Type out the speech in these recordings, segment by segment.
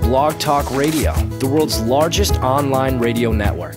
Blog Talk Radio, the world's largest online radio network.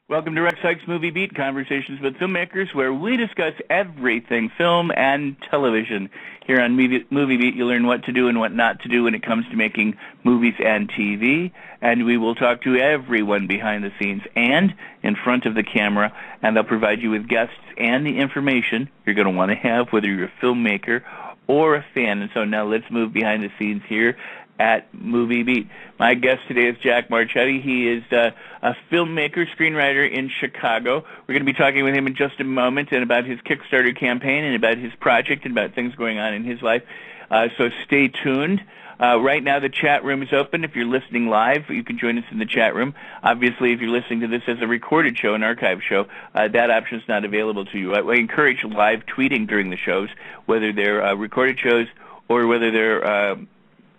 Welcome to Rex Sikes Movie Beat, conversations with filmmakers where we discuss everything film and television. Here on Movie Beat, you learn what to do and what not to do when it comes to making movies and TV. And we will talk to everyone behind the scenes and in front of the camera, and they'll provide you with guests and the information you're going to want to have, whether you're a filmmaker or a fan. And so now let's move behind the scenes here at Movie Beat. My guest today is Jack Marchetti. He is a filmmaker, screenwriter in Chicago. We're going to be talking with him in just a moment and about his Kickstarter campaign and about his project and about things going on in his life. So stay tuned. Right now the chat room is open. If you're listening live, you can join us in the chat room. Obviously, if you're listening to this as a recorded show, an archive show, that option is not available to you. I encourage live tweeting during the shows, whether they're recorded shows or whether they're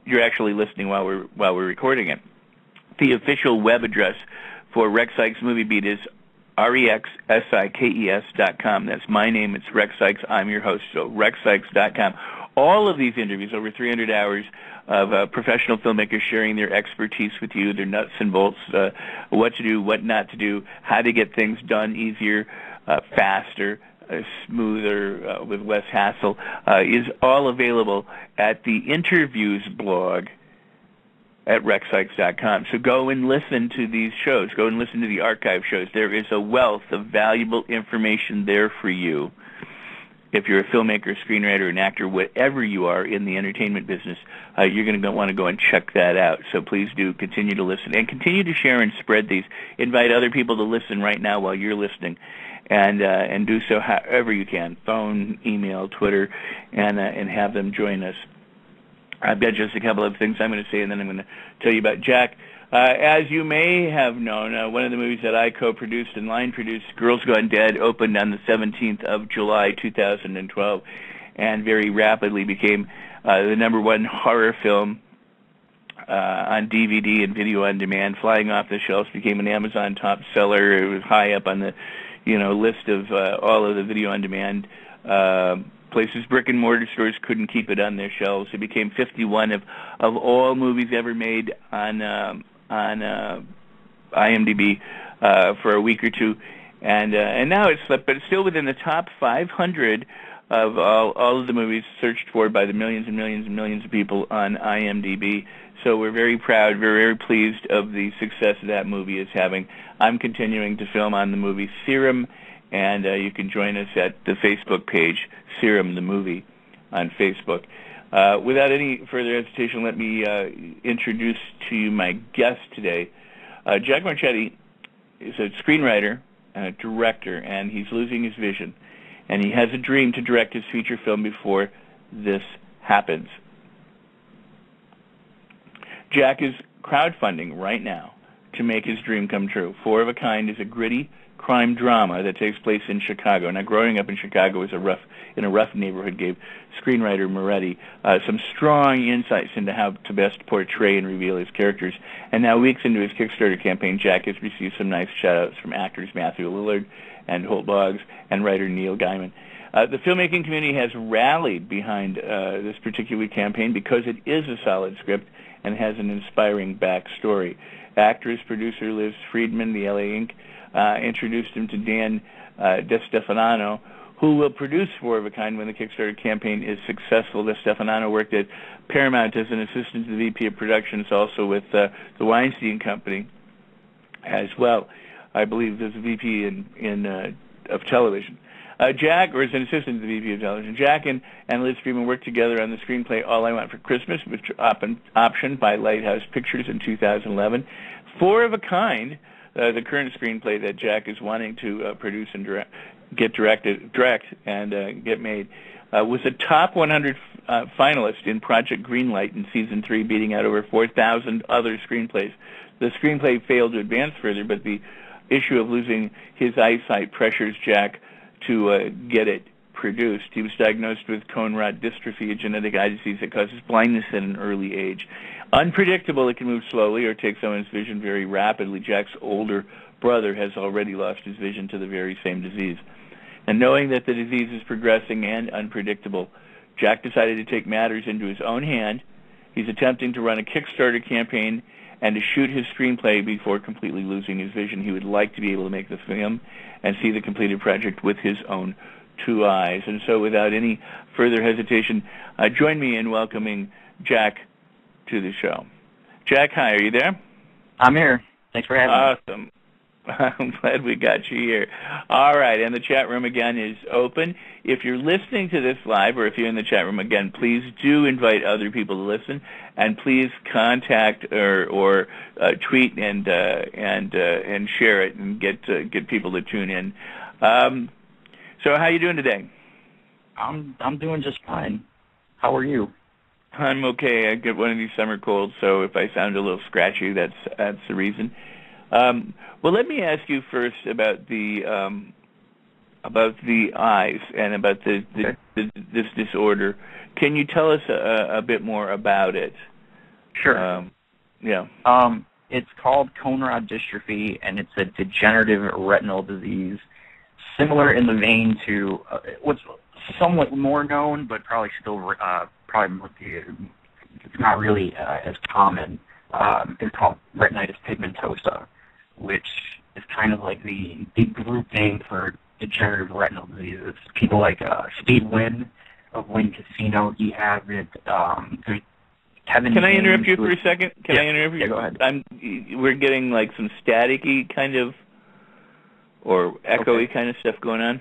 you're actually listening while we're recording it. The official web address for Rex Sikes Movie Beat is rexsikes.com. That's my name. It's Rex Sikes. I'm your host, so rexsikes.com. All of these interviews, over 300 hours of professional filmmakers sharing their expertise with you, their nuts and bolts, what to do, what not to do, how to get things done easier, faster, smoother, with less hassle, is all available at the interviews blog at rexsikes.com. So go and listen to these shows. Go and listen to the archive shows. There is a wealth of valuable information there for you. If you're a filmmaker, screenwriter, an actor, whatever you are in the entertainment business, you're going to want to go and check that out. So please do continue to listen and continue to share and spread these. Invite other people to listen right now while you're listening. And do so however you can, phone, email, Twitter, and have them join us. I've got just a couple of things I'm going to say, and then I'm going to tell you about Jack. As you may have known, one of the movies that I co-produced and line-produced, Girls Gone Dead, opened on the 17th of July, 2012, and very rapidly became the #1 horror film on DVD and video on demand. Flying off the shelves, became an Amazon top seller. It was high up on the list of all of the video on demand places. Brick and mortar stores couldn't keep it on their shelves. It became 51 of all movies ever made on IMDb for a week or two, and now it's slipped, but it's still within the top 500 of all of the movies searched for by the millions and millions and millions of people on IMDb. So we're very proud, very pleased of the success that movie is having. I'm continuing to film on the movie Serum, and you can join us at the Facebook page, Serum the Movie, on Facebook. Without any further hesitation, let me introduce to you my guest today. Jack Marchetti is a screenwriter and a director, and he's losing his vision. And he has a dream to direct his feature film before this happens. Jack is crowdfunding right now to make his dream come true. Four of a Kind is a gritty crime drama that takes place in Chicago. Now, growing up in Chicago in a rough neighborhood gave screenwriter Marchetti some strong insights into how to best portray and reveal his characters. And now, weeks into his Kickstarter campaign, Jack has received some nice shout-outs from actors Matthew Lillard and Holt Boggs and writer Neil Gaiman. The filmmaking community has rallied behind this particular campaign because it is a solid script and has an inspiring backstory. Actress, producer Liz Friedman, the LA Inc., introduced him to Dan DeStefano, who will produce Four of a Kind when the Kickstarter campaign is successful. DeStefano worked at Paramount as an assistant to the VP of Productions, also with the Weinstein Company as well. I believe there's a VP of television. Jack, or as an assistant to the VP of television, Jack and Liz Friedman worked together on the screenplay All I Want for Christmas, which was optioned by Lighthouse Pictures in 2011. Four of a Kind, the current screenplay that Jack is wanting to produce and direct and get made, was a top 100 finalist in Project Greenlight in Season 3, beating out over 4,000 other screenplays. The screenplay failed to advance further, but the issue of losing his eyesight pressures Jack to get it produced. He was diagnosed with cone rod dystrophy, a genetic eye disease that causes blindness at an early age. Unpredictable, it can move slowly or take someone's vision very rapidly. Jack's older brother has already lost his vision to the very same disease. And knowing that the disease is progressing and unpredictable, Jack decided to take matters into his own hand He's attempting to run a Kickstarter campaign and to shoot his screenplay before completely losing his vision. He would like to be able to make the film and see the completed project with his own two eyes. And so without any further hesitation, join me in welcoming Jack to the show. Jack, hi, are you there? I'm here. Thanks for having me. Awesome. I'm glad we got you here. All right, and the chat room again is open. If you're listening to this live, or if you're in the chat room again, please do invite other people to listen, and please contact or tweet and share it and get people to tune in. So, how are you doing today? I'm doing just fine. How are you? I'm okay. I get one of these summer colds, so if I sound a little scratchy, that's the reason. Well, let me ask you first about the eyes and about this disorder. Can you tell us a bit more about it? Sure. Yeah. It's called cone rod dystrophy, and it's a degenerative retinal disease, similar in the vein to what's somewhat more known, but probably still it's not really as common. It's called retinitis pigmentosa, which is kind of like the group name for degenerative retinal diseases. People like Steve Wynn of Wynn Casino, he has it. Kevin. Can I interrupt you for a second? Can I interrupt you? Yeah, go ahead. We're getting like some staticky kind of or echoey kind of stuff going on.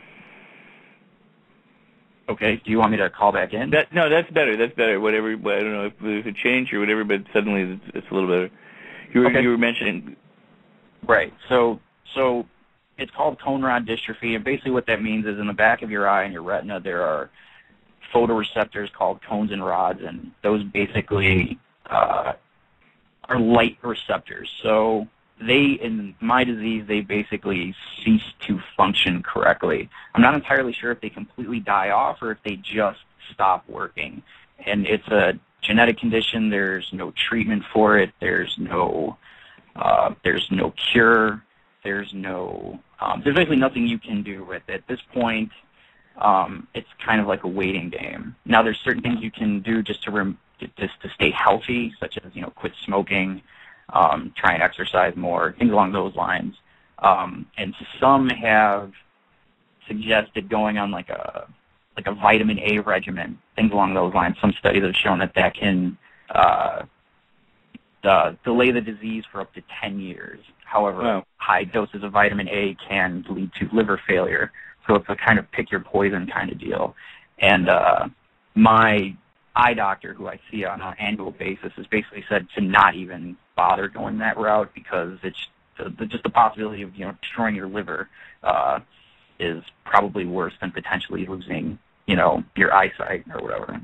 Okay. Do you want me to call back in? No, that's better. That's better. Whatever. I don't know if there's a change or whatever, but suddenly it's a little better. You were mentioning. Right. So it's called cone rod dystrophy, and basically what that means is in the back of your eye and your retina there are photoreceptors called cones and rods, and those basically are light receptors. So in my disease, they basically cease to function correctly. I'm not entirely sure if they completely die off or if they just stop working. And it's a genetic condition. There's no treatment for it. There's no cure. There's basically nothing you can do with it. At this point, it's kind of like a waiting game. Now, there's certain things you can do just to stay healthy, such as quit smoking, try and exercise more, things along those lines. And some have suggested going on like a vitamin A regimen, things along those lines. Some studies have shown that can delay the disease for up to 10 years. However, high doses of vitamin A can lead to liver failure. So it's a kind of pick your poison kind of deal. And my eye doctor, who I see on an annual basis, has basically said to not even bother going that route because it's just the possibility of destroying your liver is probably worse than potentially losing your eyesight or whatever.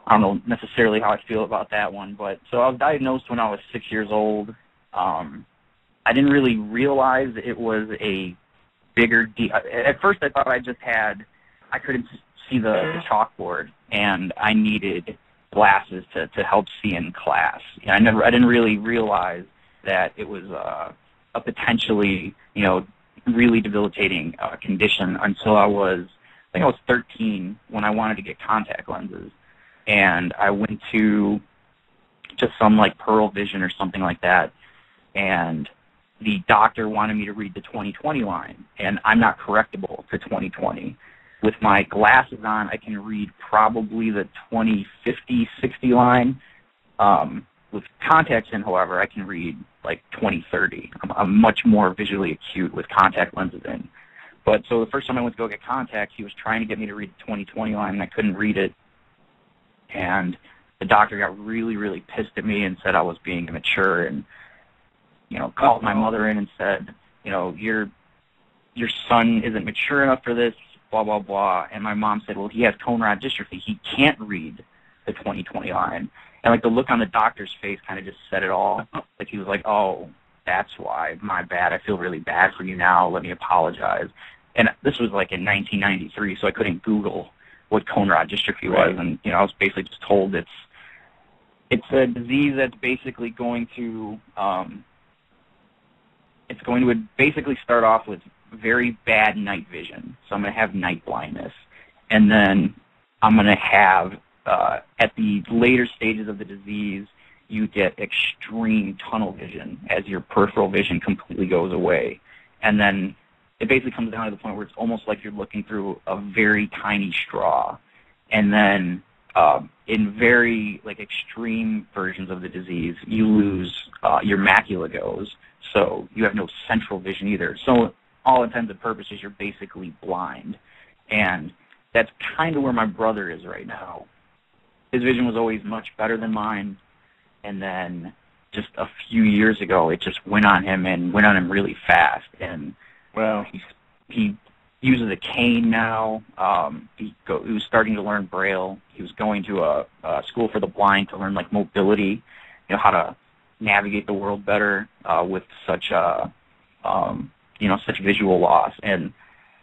I don't know necessarily how I feel about that one, but so I was diagnosed when I was 6 years old. I didn't really realize it was a bigger deal. At first I thought I couldn't see the chalkboard and I needed glasses to help see in class. I didn't really realize that it was a potentially, really debilitating condition until I was 13 when I wanted to get contact lenses. And I went to some like Pearl Vision or something like that, and the doctor wanted me to read the 20/20 line, and I'm not correctable to 20/20. With my glasses on, I can read probably the 20/50/60 line. With contacts in, however, I can read like 20/30. I'm much more visually acute with contact lenses in. But so the first time I went to go get contacts, he was trying to get me to read the 20/20 line, and I couldn't read it. And the doctor got really, really pissed at me and said I was being immature, and called my mother in and said, your son isn't mature enough for this, blah, blah, blah. And my mom said, well, he has cone rod dystrophy. He can't read the 20/20 line. And the look on the doctor's face kind of just said it all. He was like, oh, that's why. My bad. I feel really bad for you now. Let me apologize. And this was in 1993, so I couldn't Google what cone rod dystrophy was. And, I was basically just told it's a disease that's basically going to basically start off with very bad night vision. So I'm going to have night blindness. And then I'm going to have at the later stages of the disease, you get extreme tunnel vision as your peripheral vision completely goes away. And then it basically comes down to the point where it's almost like you're looking through a very tiny straw. And then in very extreme versions of the disease, you lose your macula goes, so you have no central vision either. So all intents and purposes, you're basically blind. And that's kind of where my brother is right now. His vision was always much better than mine, and then just a few years ago, it just went on him really fast. And wow, he uses a cane now. He was starting to learn Braille. He was going to a school for the blind to learn mobility, how to navigate the world better with such such visual loss. And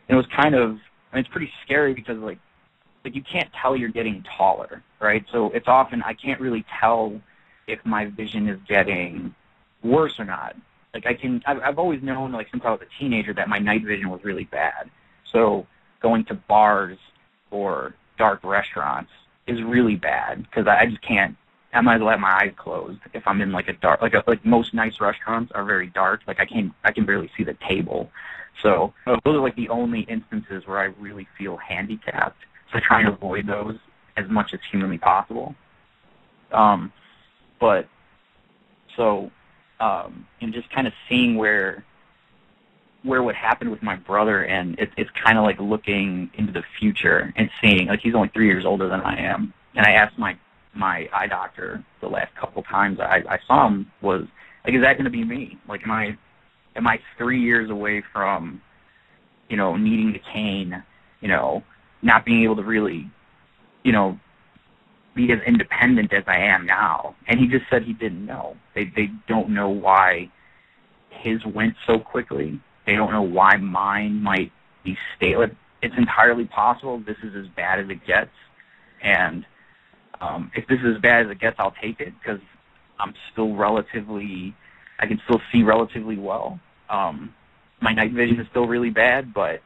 it was it's pretty scary because you can't tell you're getting taller, right? So it's often I can't really tell if my vision is getting worse or not. I've always known since I was a teenager that my night vision was really bad. So going to bars or dark restaurants is really bad because I just can't. I might as well have my eyes closed if I'm in a dark. Most nice restaurants are very dark. I can barely see the table. So those are the only instances where I really feel handicapped. So I try and avoid those as much as humanly possible. Just kind of seeing where what happened with my brother, and it's kind of looking into the future and seeing he's only 3 years older than I am, and I asked my eye doctor the last couple times I saw him was is that going to be me? Am I 3 years away from needing the cane, not being able to really be as independent as I am now? And he just said he didn't know. They don't know why his went so quickly. They don't know why mine might be stale. It's entirely possible this is as bad as it gets. And if this is as bad as it gets, I'll take it because I'm still I can still see relatively well. My night vision is still really bad, but,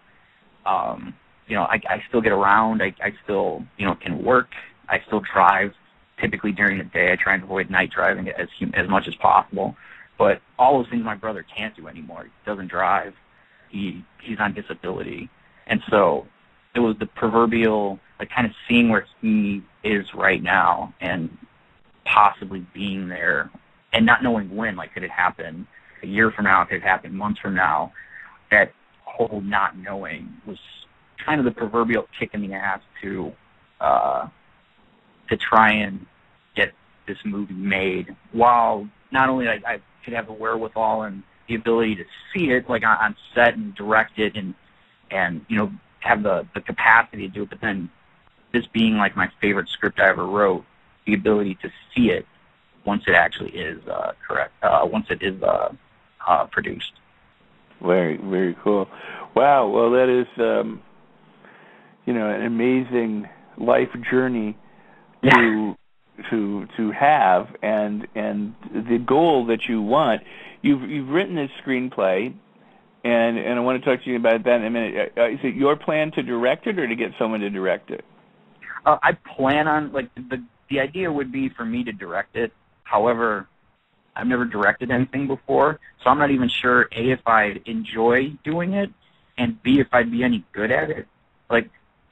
I still get around. I still, can work. I still drive typically during the day. I try and avoid night driving as much as possible. But all those things my brother can't do anymore. He doesn't drive. He's on disability. And so it was the proverbial, kind of seeing where he is right now and possibly being there and not knowing when. Could it happen a year from now? Could it happen months from now? That whole not knowing was kind of the proverbial kick in the ass to try and get this movie made, while not only I could have the wherewithal and the ability to see it on set and direct it and have the capacity to do it, but then this being my favorite script I ever wrote, the ability to see it once it actually is once it is produced. Very, very cool. Wow. Well, that is an amazing life journey to have, and the goal that you want. You've written this screenplay, and I want to talk to you about that in a minute. Is it your plan to direct it or to get someone to direct it? I plan on the idea would be for me to direct it. However, I've never directed anything before, so I'm not even sure A, if I'd enjoy doing it, and B, if I'd be any good at it.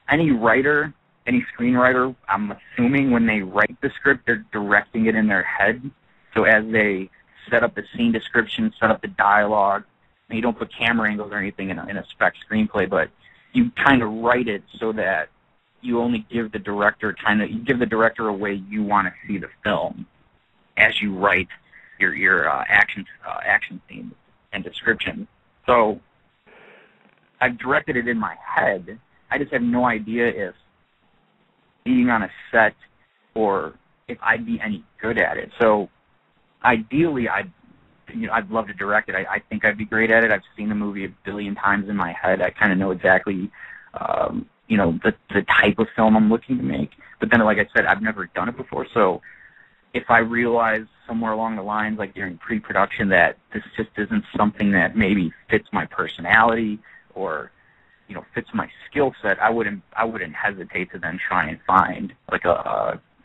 Any writer, any screenwriter, I'm assuming when they write the script, they're directing it in their head. So as they set up the scene description, set up the dialogue, and you don't put camera angles or anything in a spec screenplay, but you kind of write it so that you only give the director a way you want to see the film as you write your action scenes and description. So I've directed it in my head. I just have no idea if being on a set or if I'd be any good at it. So ideally, I'd love to direct it. I think I'd be great at it. I've seen the movie a billion times in my head. I kind of know exactly, the type of film I'm looking to make. But then, like I said, I've never done it before. So if I realize somewhere along the lines, during pre-production, that this just isn't something that maybe fits my personality or fits my skill set, I wouldn't hesitate to then try and find like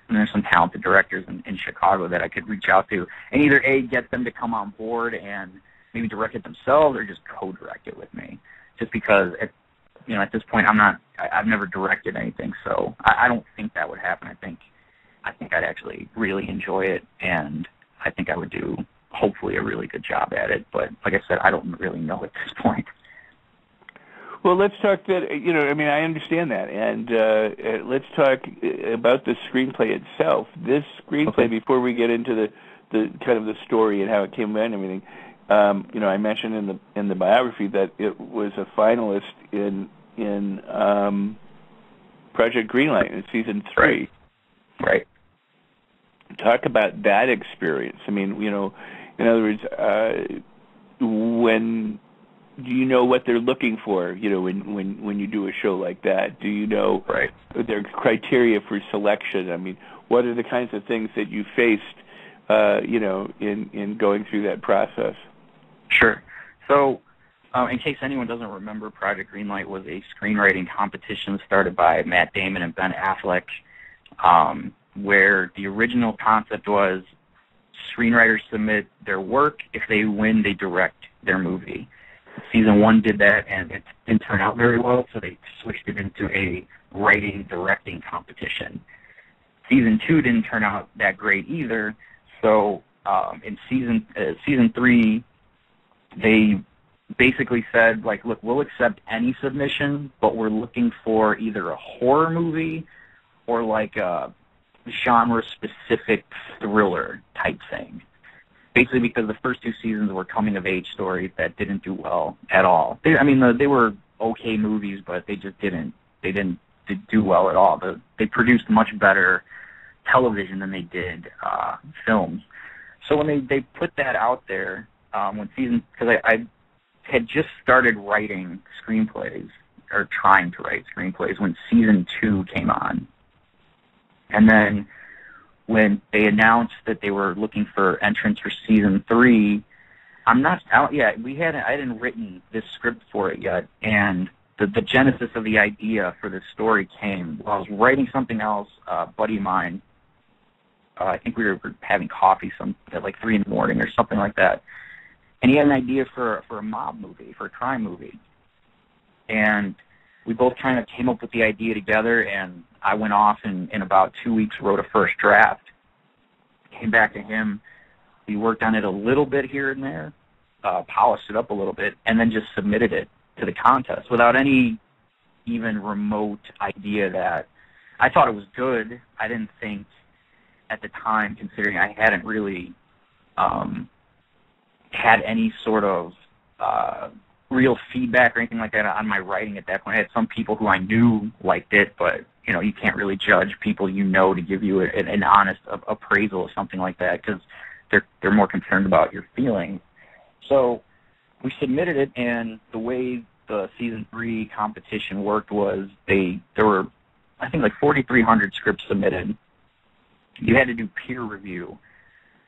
there's some talented directors in Chicago that I could reach out to and either get them to come on board and maybe direct it themselves or just co-direct it with me. Just because at this point I've never directed anything, so I don't think that would happen. I think I'd actually really enjoy it, and I think I would do hopefully a really good job at it. But like I said, I don't really know at this point. Well, let's talk that, I understand that, and let's talk about the screenplay itself. This screenplay, before we get into the kind of the story and how it came about and everything, I mentioned in the biography that it was a finalist in Project Greenlight in season 3. Right. Talk about that experience. In other words, when do you know what they're looking for? When you do a show like that, do you know their criteria for selection? What are the kinds of things that you faced, in going through that process? Sure. So, in case anyone doesn't remember, Project Greenlight was a screenwriting competition started by Matt Damon and Ben Affleck, where the original concept was screenwriters submit their work. If they win, they direct their movie. Season 1 did that, and it didn't turn out very well, so they switched it into a writing-directing competition. Season 2 didn't turn out that great either, so in season 3, they basically said, look, we'll accept any submission, but we're looking for either a horror movie or a genre-specific thriller type thing. Basically because the first 2 seasons were coming-of-age stories that didn't do well at all. They were okay movies, but they didn't do well at all. They produced much better television than they did films. So when they put that out there, because I had just started writing screenplays, or trying to write screenplays, when season 2 came on. And then when they announced that they were looking for entrants for season 3, I hadn't written this script for it yet, and the genesis of the idea for this story came while I was writing something else. A buddy of mine, I think we were having coffee at 3 in the morning or something like that, and he had an idea for a mob movie, for a crime movie, and we both kind of came up with the idea together, and I went off and in about 2 weeks wrote a first draft. Came back to him. We worked on it a little bit here and there, polished it up a little bit, and then just submitted it to the contest without any even remote idea that I thought it was good. I didn't think at the time, considering I hadn't really had any sort of real feedback or anything like that on my writing at that point. I had some people who I knew liked it, but you can't really judge people to give you an honest appraisal of something like that because they're more concerned about your feelings. So we submitted it, and the way the season 3 competition worked was there were, I think, 4,300 scripts submitted. You had to do peer review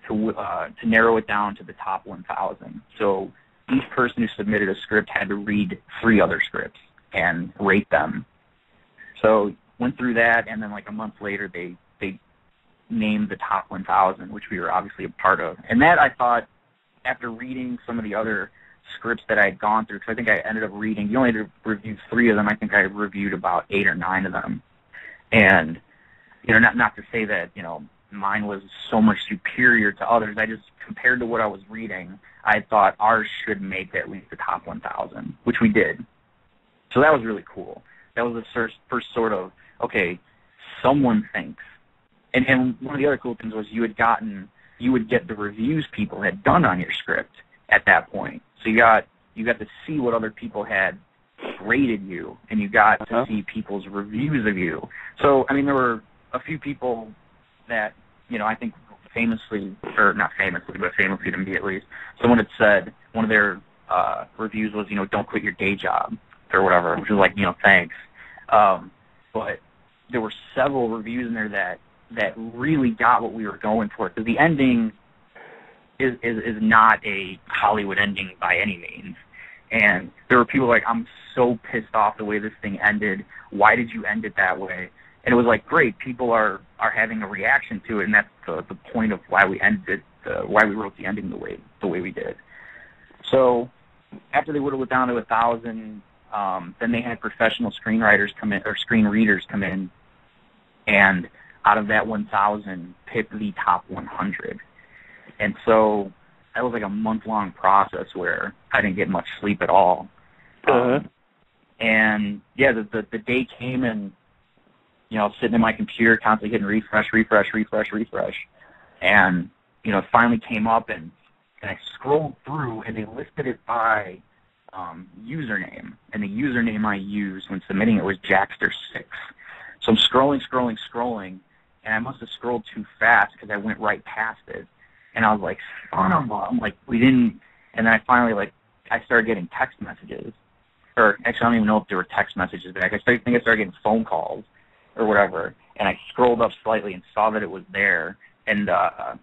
to narrow it down to the top 1,000. So each person who submitted a script had to read 3 other scripts and rate them. So went through that, and then a month later they named the top 1,000, which we were obviously a part of. And that, I thought, after reading some of the other scripts that I had gone through, because I think I ended up reading, you only had to review 3 of them. I think I reviewed about 8 or 9 of them. And, not to say that, mine was so much superior to others. I just, compared to what I was reading, I thought ours should make at least the top 1,000, which we did. So that was really cool. That was the first sort of, okay, someone thinks. And one of the other cool things was you would get the reviews people had done on your script at that point. So you got to see what other people had rated you, and you got to see people's reviews of you. So, there were a few people that, I think famously, or not famously, but famously to me at least, someone had said, one of their reviews was, don't quit your day job, or whatever, which was thanks. But there were several reviews in there that really got what we were going for, because the ending is not a Hollywood ending by any means. And there were people like, I'm so pissed off the way this thing ended. Why did you end it that way? And it was like, great, people are having a reaction to it, and that's the point of why we ended it, why we wrote the ending the way we did. So after they whittled it down to 1,000, then they had professional screenwriters come in, or screen readers come in, and out of that 1,000, pick the top 100. And so that was like a month-long process where I didn't get much sleep at all. And yeah, the day came, and sitting in my computer, constantly hitting refresh, and it finally came up, and I scrolled through, and they listed it by username, and the username I used when submitting it was Jackster6. So I'm scrolling, and I must have scrolled too fast because I went right past it. And I was like, son of a, I'm like, we didn't, and then I finally, I started getting text messages. Or, actually, I don't even know if there were text messages back. I think I started getting phone calls or whatever. And I scrolled up slightly and saw that it was there. And I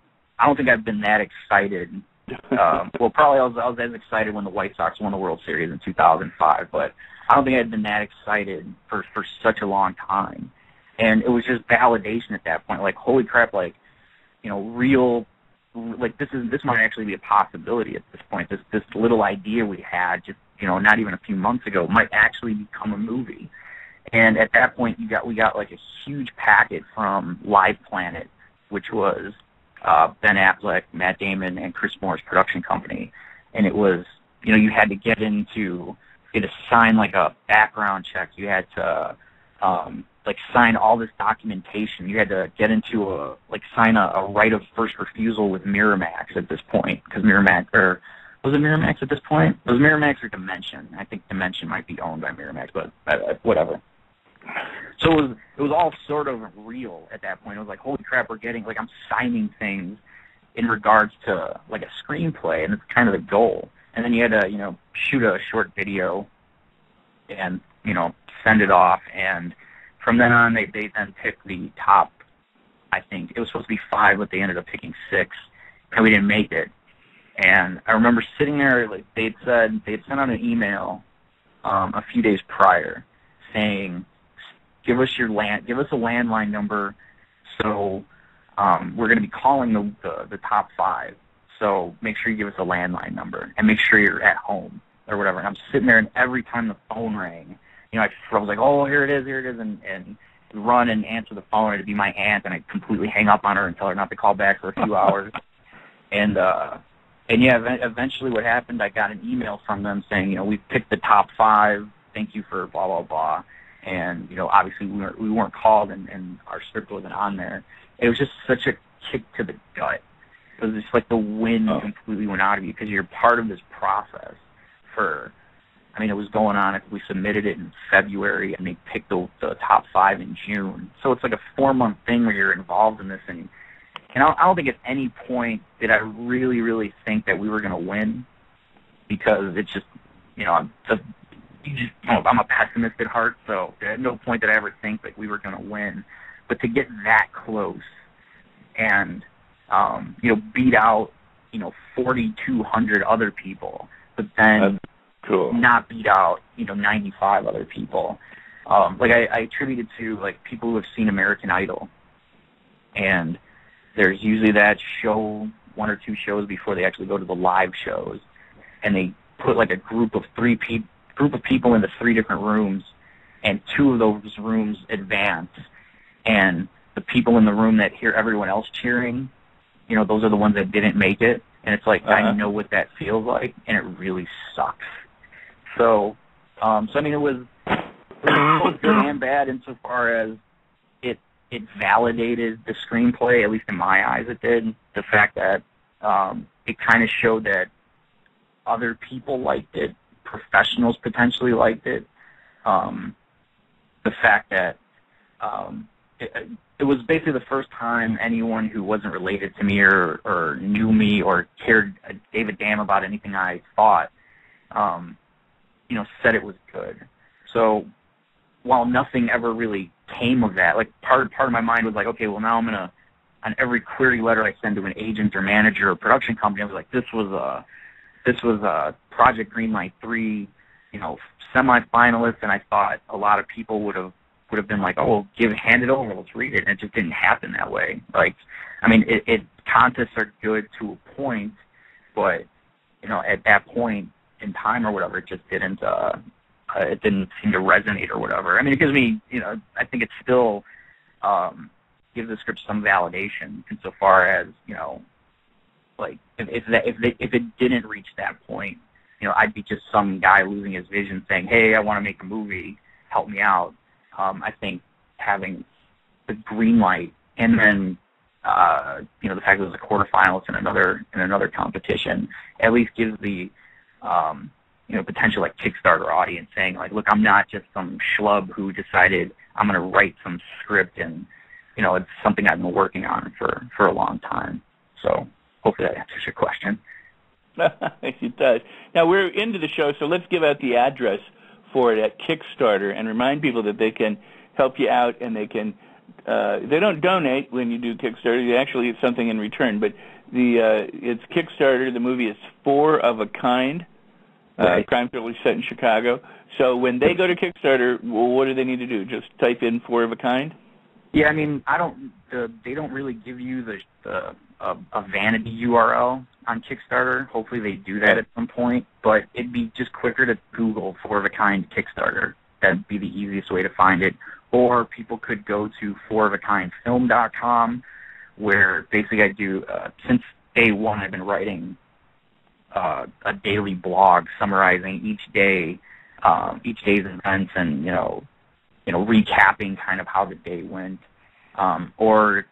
don't think I've been that excited. Well, probably I was as excited when the White Sox won the World Series in 2005. But I don't think I'd been that excited for such a long time. And it was just validation at that point. Like, holy crap, real... this might actually be a possibility at this point. This little idea we had just not even a few months ago might actually become a movie. And at that point we got like a huge packet from Live Planet, which was Ben Affleck, Matt Damon, and Chris Moore's production company. And it was you had to sign like a background check. You had to sign all this documentation. You had to get into sign a right of first refusal with Miramax at this point, because Miramax, or was it Miramax at this point? It was Miramax or Dimension. I think Dimension might be owned by Miramax, but whatever. So it was all sort of real at that point. It was like, holy crap, we're getting, I'm signing things in regards to a screenplay, and it's kind of the goal. And then you had to, shoot a short video and, send it off, and from then on, they then picked the top, I think, it was supposed to be 5, but they ended up picking 6, and we didn't make it. And I remember sitting there, they had sent out an email a few days prior saying, give us a landline number, so we're going to be calling the top 5, so make sure you give us a landline number, and make sure you're at home, or whatever. And I'm sitting there, and every time the phone rang, I was like, oh, here it is, and run and answer the phone. It'd be my aunt, and I'd completely hang up on her and tell her not to call back for a few hours. And yeah, eventually what happened, I got an email from them saying, we've picked the top 5. Thank you for blah, blah, blah. And, obviously we weren't called, and our script wasn't on there. It was just such a kick to the gut. It was just like the wind completely went out of you, because you're part of this process it was going on. If we submitted it in February, and they picked the top 5 in June. So it's like a 4-month thing where you're involved in this, and I don't think at any point did I really, really think that we were going to win, because it's just, I'm a pessimist at heart, so at no point did I ever think that we were going to win. But to get that close and, beat out, 4,200 other people, but then cool. Not beat out, 95 other people. I attribute it to, people who have seen American Idol. And there's usually that show, 1 or 2 shows before they actually go to the live shows. And they put, a group of people into 3 different rooms, and 2 of those rooms advance. And the people in the room that hear everyone else cheering, those are the ones that didn't make it. And it's I know what that feels like, and it really sucks. So, it was both good and bad insofar as it validated the screenplay, at least in my eyes it did. The fact that it kind of showed that other people liked it, professionals potentially liked it. The fact that it was basically the first time anyone who wasn't related to me or knew me or gave a damn about anything I thought, said it was good. So while nothing ever really came of that, part of my mind was okay, well, now I'm going to, on every query letter I send to an agent or manager or production company, I was like, this was this was Project Greenlight 3, semi-finalists, and I thought a lot of people would have been like, oh, well, hand it over, let's read it, and it just didn't happen that way. Contests are good to a point, but at that point in time or whatever, it just didn't seem to resonate or whatever. It gives me, I think it still gives the script some validation insofar as, if it didn't reach that point, I'd be just some guy losing his vision saying, hey, I want to make a movie, help me out. I think having the green light and then the fact that it was a quarterfinalist in another competition at least gives the potential Kickstarter audience saying look, I'm not just some schlub who decided I'm going to write some script, and it's something I've been working on for a long time. So hopefully that answers your question. It does. Now we're into the show, so let's give out the address for it at Kickstarter and remind people that they can help you out, and they can they don't donate when you do Kickstarter. They actually get something in return. But it's Kickstarter. The movie is Four of a Kind, right. Crime thriller set in Chicago. So when they go to Kickstarter, what do they need to do? Just type in Four of a Kind? Yeah, they don't really give you a vanity URL on Kickstarter. Hopefully they do that at some point, but it'd be just quicker to Google Four of a Kind Kickstarter. That'd be the easiest way to find it. Or people could go to fourofakindfilm.com, where basically I do, since day one, I've been writing a daily blog summarizing each day's events and, recapping kind of how the day went. Or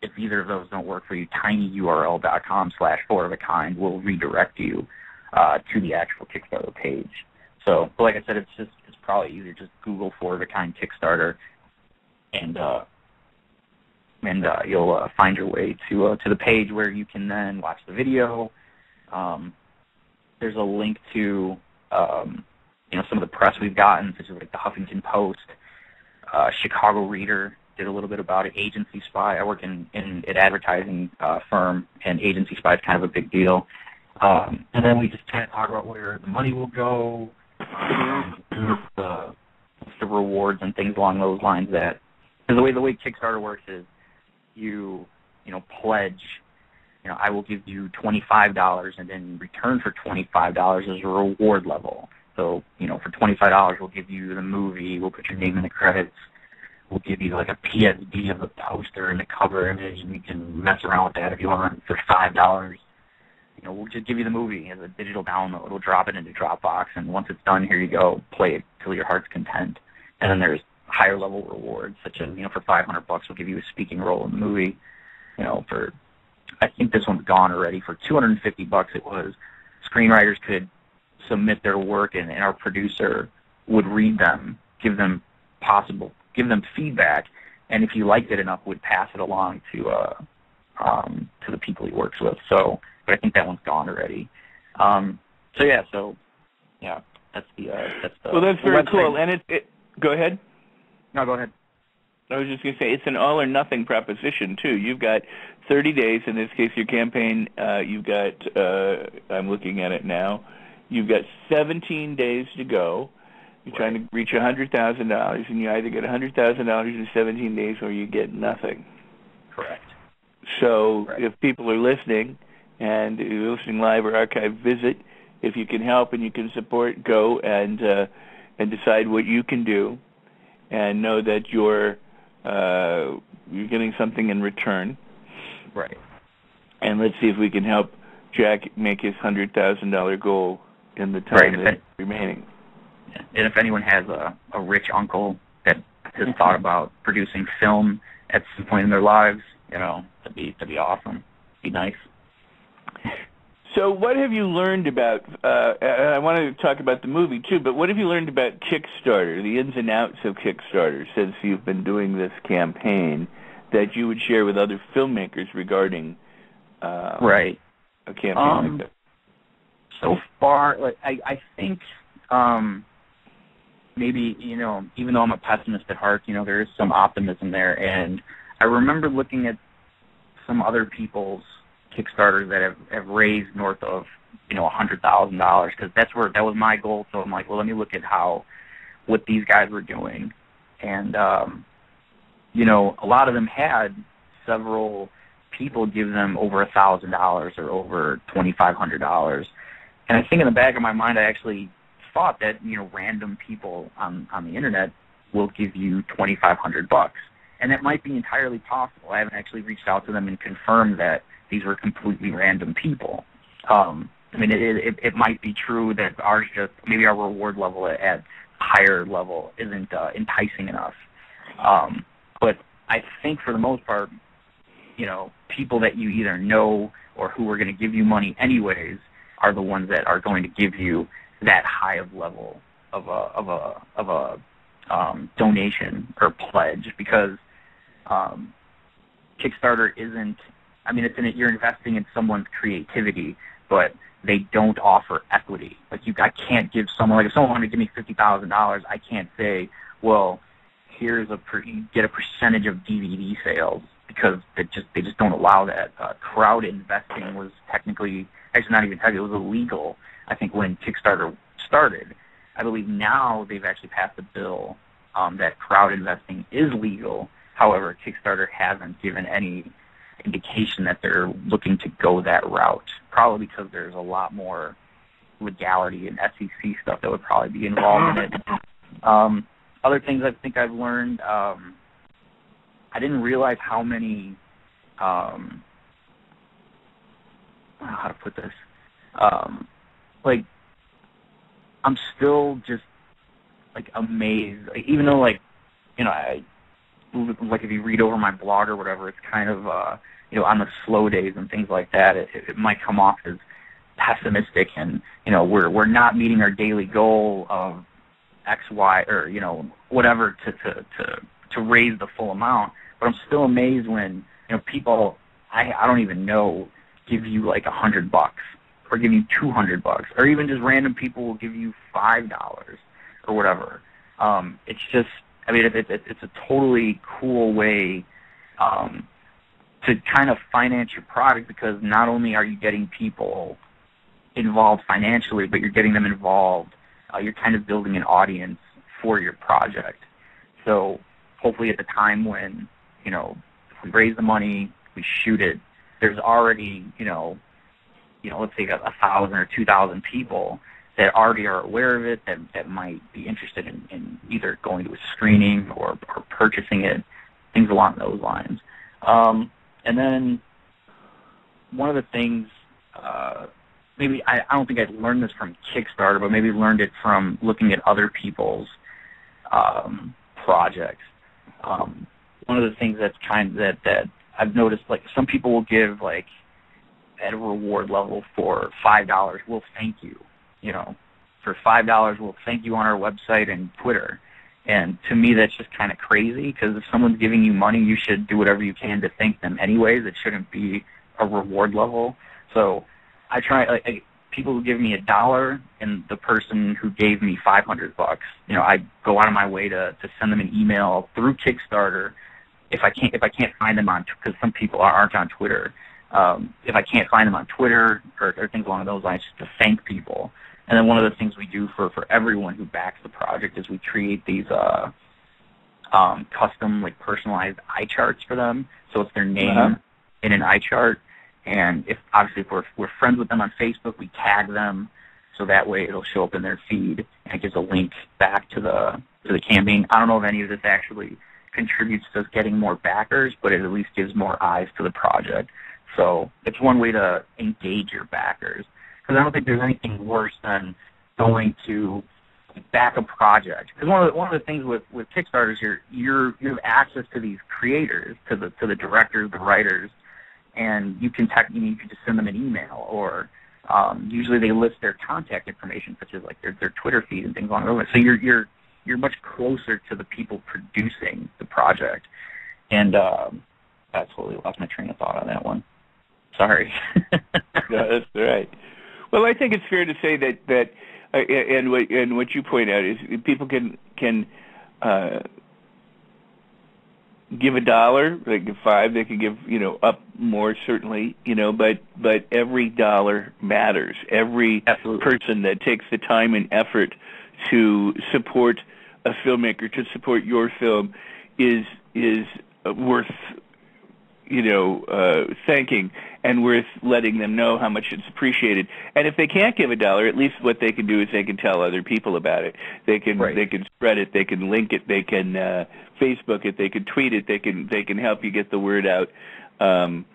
if either of those don't work for you, tinyurl.com/fourofakind will redirect you to the actual Kickstarter page. So, but like I said, it's probably easier just Google Four of a Kind Kickstarter, and you'll find your way to the page where you can then watch the video. There's a link to some of the press we've gotten, such as the Huffington Post, Chicago Reader did a little bit about it. Agency Spy. I work in an advertising firm, and Agency Spy is kind of a big deal. And then we just kind of talk about where the money will go, the rewards and things along those lines. That because the way Kickstarter works is you pledge. I will give you $25, and then in return for $25 is a reward level. So for $25, we'll give you the movie. We'll put your name in the credits. We'll give you a PSD of the poster and the cover image, and you can mess around with that if you want. For $5, we'll just give you the movie as a digital download. We'll drop it into Dropbox, and once it's done, here you go. Play it till your heart's content. And then there's higher level rewards, such as for $500, we'll give you a speaking role in the movie. I think this one's gone already. For $250, it was screenwriters could submit their work, and our producer would read them, give them feedback, and if he liked it enough, would pass it along to the people he works with. So, but I think that one's gone already. That's the well, that's very cool. And it go ahead. No, go ahead. I was just going to say, it's an all or nothing proposition, too. You've got 30 days, in this case, your campaign, you've got, I'm looking at it now, you've got 17 days to go. You're trying to reach $100,000, and you either get $100,000 in 17 days or you get nothing. Correct. So if people are listening, and you're listening live or archive, visit. If you can help and you can support, go and decide what you can do, and know that you're getting something in return. Right. And let's see if we can help Jack make his $100,000 goal in the time that's remaining. And if anyone has a rich uncle that has thought about producing film at some point in their lives, that'd be awesome. Be nice. So what have you learned about, I wanted to talk about the movie too, but what have you learned about Kickstarter, the ins and outs of Kickstarter, since you've been doing this campaign, that you would share with other filmmakers regarding a campaign like that? So far, I think maybe, even though I'm a pessimist at heart, there is some optimism there. And I remember looking at some other people's Kickstarters that have raised north of $100,000, because that was my goal. So I'm like, well, let me look at what these guys were doing, and a lot of them had several people give them over $1,000 or over $2,500, and I think in the back of my mind, I actually thought that random people on the internet will give you $2,500, and that might be entirely possible. I haven't actually reached out to them and confirmed that these were completely random people. It might be true that maybe our reward level at higher level isn't enticing enough. But I think for the most part, people that you either know or who are going to give you money anyways are the ones that are going to give you that high of level of a donation or pledge, because Kickstarter isn't. You're investing in someone's creativity, but they don't offer equity. I can't give someone, if someone wanted to give me $50,000, I can't say, well, you get a percentage of DVD sales, because they just don't allow that. Crowd investing was not even technically, it was illegal, I think, when Kickstarter started. I believe now they've actually passed a bill that crowd investing is legal. However, Kickstarter hasn't given any indication that they're looking to go that route, probably because there's a lot more legality and SEC stuff that would probably be involved in it. Other things I think I've learned, I didn't realize how many, how to put this, I'm still just, amazed, even though, if you read over my blog or whatever, it's kind of, on the slow days and things like that, it might come off as pessimistic, and, we're not meeting our daily goal of X, Y, or, whatever to raise the full amount. But I'm still amazed when, people I don't even know give you $100 or give you $200, or even just random people will give you $5 or whatever. It's just, it's a totally cool way to kind of finance your product, because not only are you getting people involved financially, but you're getting them involved. You're kind of building an audience for your project. So hopefully at the time when, if we raise the money, we shoot it, there's already, let's say 1,000 or 2,000 people that already are aware of it, that might be interested in either going to a screening or purchasing it, things along those lines. And then one of the things, maybe I don't think I'd learned this from Kickstarter, but maybe learned it from looking at other people's projects. One of the things that's that I've noticed, some people will give at a reward level for $5, we'll thank you. For $5, we'll thank you on our website and Twitter. And to me, that's just kind of crazy, because if someone's giving you money, you should do whatever you can to thank them anyways. It shouldn't be a reward level. So I try, people who give me $1 and the person who gave me $500, I go out of my way to send them an email through Kickstarter. If I can't find them because some people aren't on Twitter. If I can't find them on Twitter or things along those lines, just to thank people. And then one of the things we do for everyone who backs the project is we create these custom, personalized eye charts for them. So it's their name in an eye chart. And if we're friends with them on Facebook, we tag them, so that way it'll show up in their feed, and it gives a link back to the campaign. I don't know if any of this actually contributes to us getting more backers, but it at least gives more eyes to the project. So it's one way to engage your backers, because I don't think there's anything worse than going to back a project. Because one of the things with Kickstarter is you have access to these creators, to the directors, the writers, and you can just send them an email, or usually they list their contact information, such as their Twitter feed and things along those lines. So you're much closer to the people producing the project. And I totally lost my train of thought on that one. Sorry. No, that's all right. Well, I think it's fair to say that and what you point out is people can give $1, they give $5, they could give, up more certainly, but every dollar matters. Every person that takes the time and effort to support a filmmaker, to support your film, is worth thanking and worth letting them know how much it's appreciated. And if they can't give $1, at least what they can do is they can tell other people about it. They can spread it, they can link it, they can Facebook it, they can tweet it, they can help you get the word out, in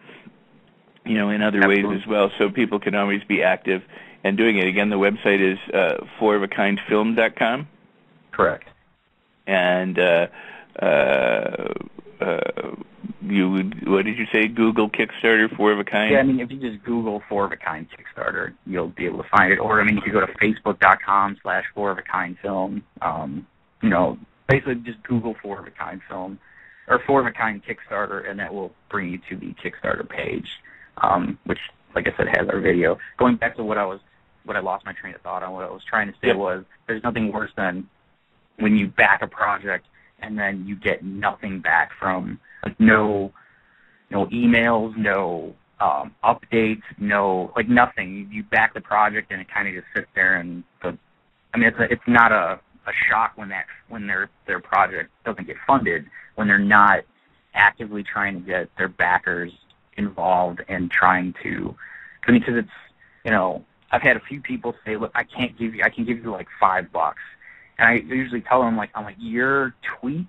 other ways as well. So people can always be active and doing it. Again, the website is forofakindfilm.com. Correct. And what did you say? Google Kickstarter, Four of a Kind? Yeah, I mean, if you just Google Four of a Kind Kickstarter, you'll be able to find it. Or, I mean, if you go to facebook.com/4ofakindfilm, basically just Google Four of a Kind Film or Four of a Kind Kickstarter, and that will bring you to the Kickstarter page, which, like I said, has our video. Going back to what I lost my train of thought on, what I was trying to say was there's nothing worse than when you back a project and then you get nothing back from, no emails, no updates, nothing. You back the project and it kind of just sits there, and it's not a shock when their project doesn't get funded, when they're not actively trying to get their backers involved and trying to, because it's, I've had a few people say, look, I can give you like $5. And I usually tell them, I'm like, your tweet,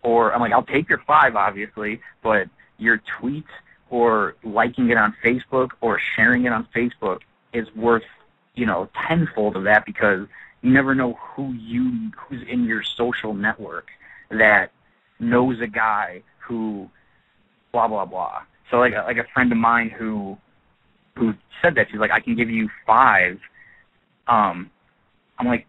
or I'm like, I'll take your $5, obviously, but your tweet or liking it on Facebook or sharing it on Facebook is worth, tenfold of that, because you never know who's in your social network that knows a guy who blah, blah, blah. So like a friend of mine who said that, she's like, I can give you $5. I'm like,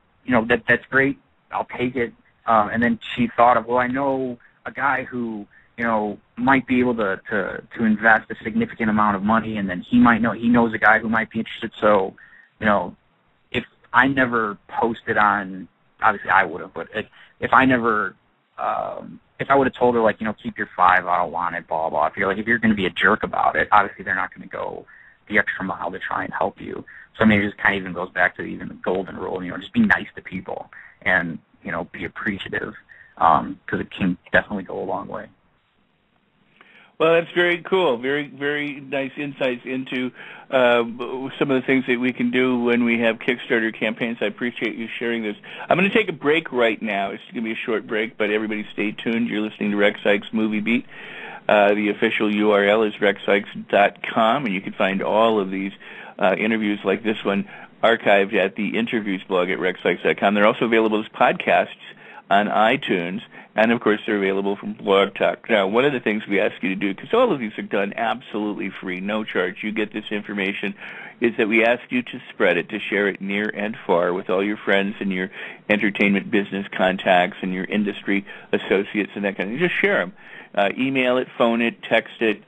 that's great, I'll take it. And then she thought of, well, I know a guy who, might be able to invest a significant amount of money, and then he knows a guy who might be interested. So, if I never posted on, obviously I would have, but if I never, if I would have told her, keep your $5, I don't want it, blah, blah, if you're going to be a jerk about it, obviously they're not going to go the extra mile to try and help you. So maybe it just kind of even goes back to even the golden rule, just be nice to people and, be appreciative, because it can definitely go a long way. Well, that's very cool. Very, very nice insights into some of the things that we can do when we have Kickstarter campaigns. I appreciate you sharing this. I'm going to take a break right now. It's going to be a short break, but everybody stay tuned. You're listening to Rex Sikes Movie Beat. The official URL is rexsikes.com, and you can find all of these interviews like this one archived at the interviews blog at rexsikes.com. They're also available as podcasts on iTunes, and of course they're available from Blog Talk. Now, one of the things we ask you to do, because all of these are done absolutely free, no charge, you get this information, is that we ask you to spread it, to share it near and far with all your friends and your entertainment business contacts and your industry associates and that kind of thing. Just share them. Email it, phone it, text it,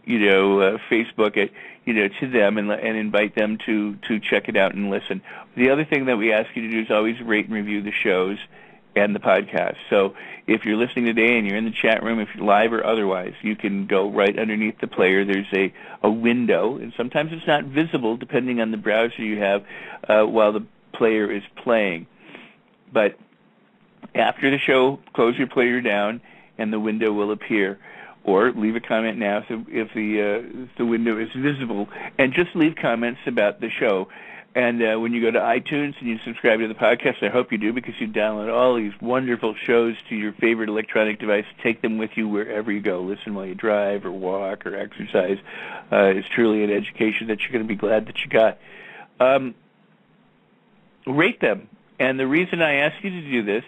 Facebook it, to them and invite them to check it out and listen. The other thing that we ask you to do is always rate and review the shows and the podcast. So if you're listening today and you're in the chat room, if you're live or otherwise, you can go right underneath the player. There's a window, and sometimes it's not visible depending on the browser you have while the player is playing. But after the show, close your player down and the window will appear. Or leave a comment now if the window is visible. And just leave comments about the show. And when you go to iTunes and you subscribe to the podcast, I hope you do, because you download all these wonderful shows to your favorite electronic device. Take them with you wherever you go. Listen while you drive or walk or exercise. It's truly an education that you're going to be glad that you got. Rate them. And the reason I ask you to do this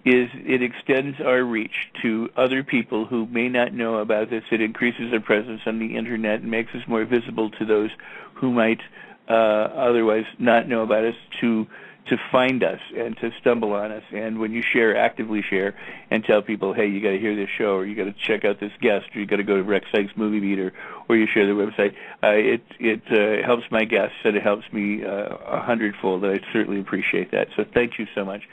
is it extends our reach to other people who may not know about this. It increases our presence on the Internet and makes us more visible to those who might otherwise not know about us to find us and to stumble on us. And when you share, actively share, and tell people, hey, you got to hear this show, or you got to check out this guest, or you got to go to Rex Sikes Movie Beat, or you share the website, it helps my guests, and it helps me 100-fold, and I certainly appreciate that. So thank you so much.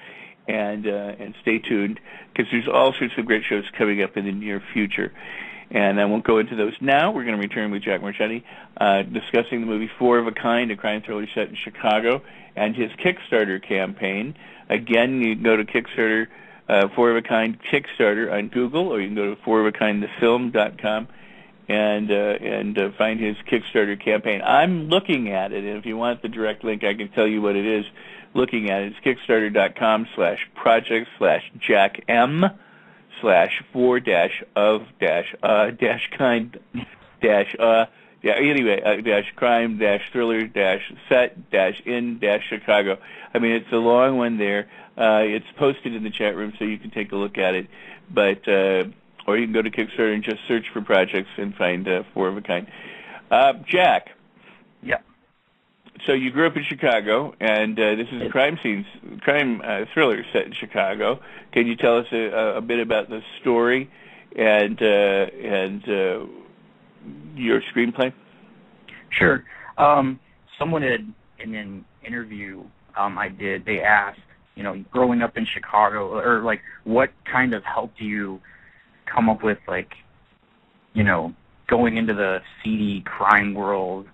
and stay tuned, because there's all sorts of great shows coming up in the near future. And I won't go into those now. We're going to return with Jack Marchetti, discussing the movie Four of a Kind, a crime thriller set in Chicago, and his Kickstarter campaign. Again, you can go to Kickstarter, Four of a Kind Kickstarter on Google, or you can go to fourofakindthefilm.com and find his Kickstarter campaign. I'm looking at it, and if you want the direct link, I can tell you what it is. Looking at it, it's kickstarter.com/4-of-kind-crime-thriller-set-in-Chicago. I mean, it's a long one there. It's posted in the chat room, so you can take a look at it. But or you can go to Kickstarter and just search for projects and find Four of a Kind. Jack. Yeah. So you grew up in Chicago, and this is a crime thriller set in Chicago. Can you tell us a bit about the story and your screenplay? Sure. Someone in an interview I did, they asked, growing up in Chicago, or like, what kind of helped you come up with, like, going into the seedy crime world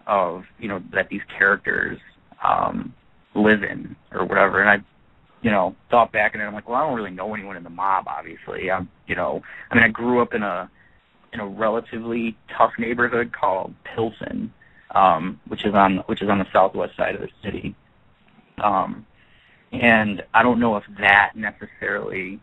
of, that these characters live in, or whatever. And I, thought back, and I'm like, well, I don't really know anyone in the mob, obviously. I grew up in a relatively tough neighborhood called Pilsen, which is on the southwest side of the city. And I don't know if that necessarily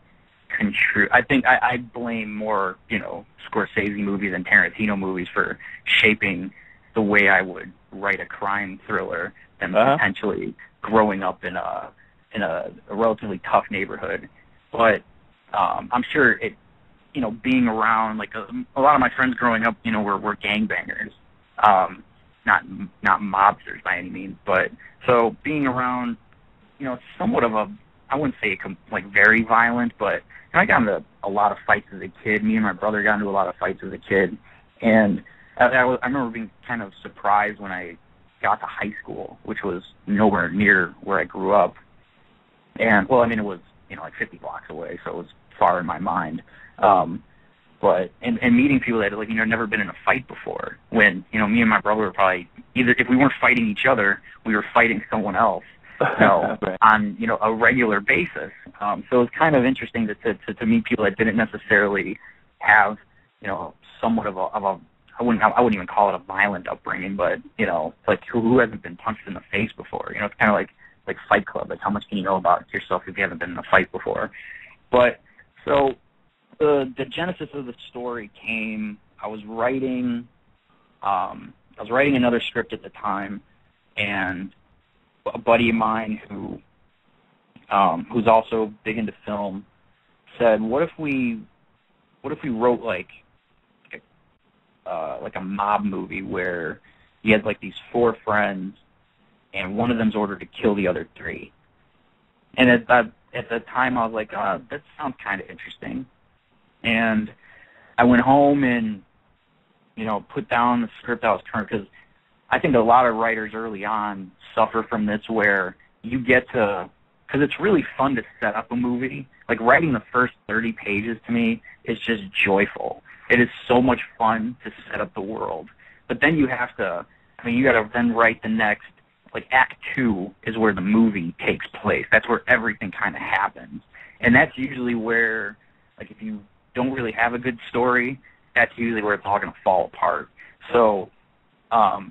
contribute. I think I blame more, Scorsese movies and Tarantino movies for shaping the way I would write a crime thriller than potentially growing up in a relatively tough neighborhood. But I'm sure it, being around, like, a lot of my friends growing up, were gangbangers, not mobsters by any means, but so being around, somewhat of a, I wouldn't say like very violent, but I got into a lot of fights as a kid. Me and my brother got into a lot of fights as a kid, and I remember being kind of surprised when I got to high school, which was nowhere near where I grew up. And, well, it was, like 50 blocks away, so it was far in my mind. But meeting people that, like, never been in a fight before, when, me and my brother were probably, either if we weren't fighting each other, we were fighting someone else, right, on, a regular basis. So it was kind of interesting to meet people that didn't necessarily have, somewhat of a I wouldn't even call it a violent upbringing, but, like, who hasn't been punched in the face before? It's kind of like Fight Club. Like, how much can you know about yourself if you haven't been in a fight before? But, so, the genesis of the story came, I was writing another script at the time, and a buddy of mine who's also big into film said, what if we wrote, like a mob movie where you had, like, these four friends, and one of them's ordered to kill the other three. And at the time, I was like, that sounds kind of interesting. And I went home and, put down the script I was current, because I think a lot of writers early on suffer from this, where you get to, because it's really fun to set up a movie. Like, writing the first 30 pages to me is just joyful. It is so much fun to set up the world. But then you have to, you got to then write the next, like, Act 2 is where the movie takes place. That's where everything kind of happens. And that's usually where, like, if you don't really have a good story, that's usually where it's all going to fall apart. So I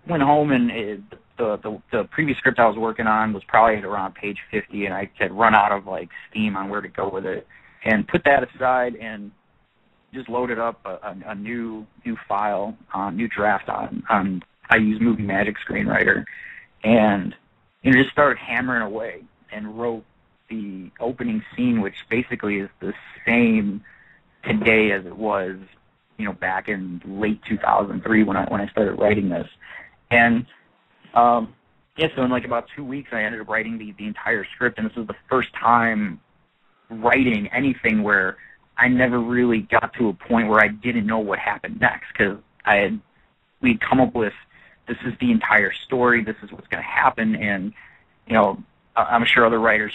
went home, and the previous script I was working on was probably at around page 50, and I had run out of, like, steam on where to go with it, and put that aside and just loaded up a new file, new draft on I use Movie Magic Screenwriter, and just started hammering away and wrote the opening scene, which basically is the same today as it was, back in late 2003 when I started writing this. And so in, like, about 2 weeks, I ended up writing the entire script, and this was the first time writing anything where I never really got to a point where I didn't know what happened next, because we'd come up with, this is the entire story, this is what's going to happen, and, I'm sure other writers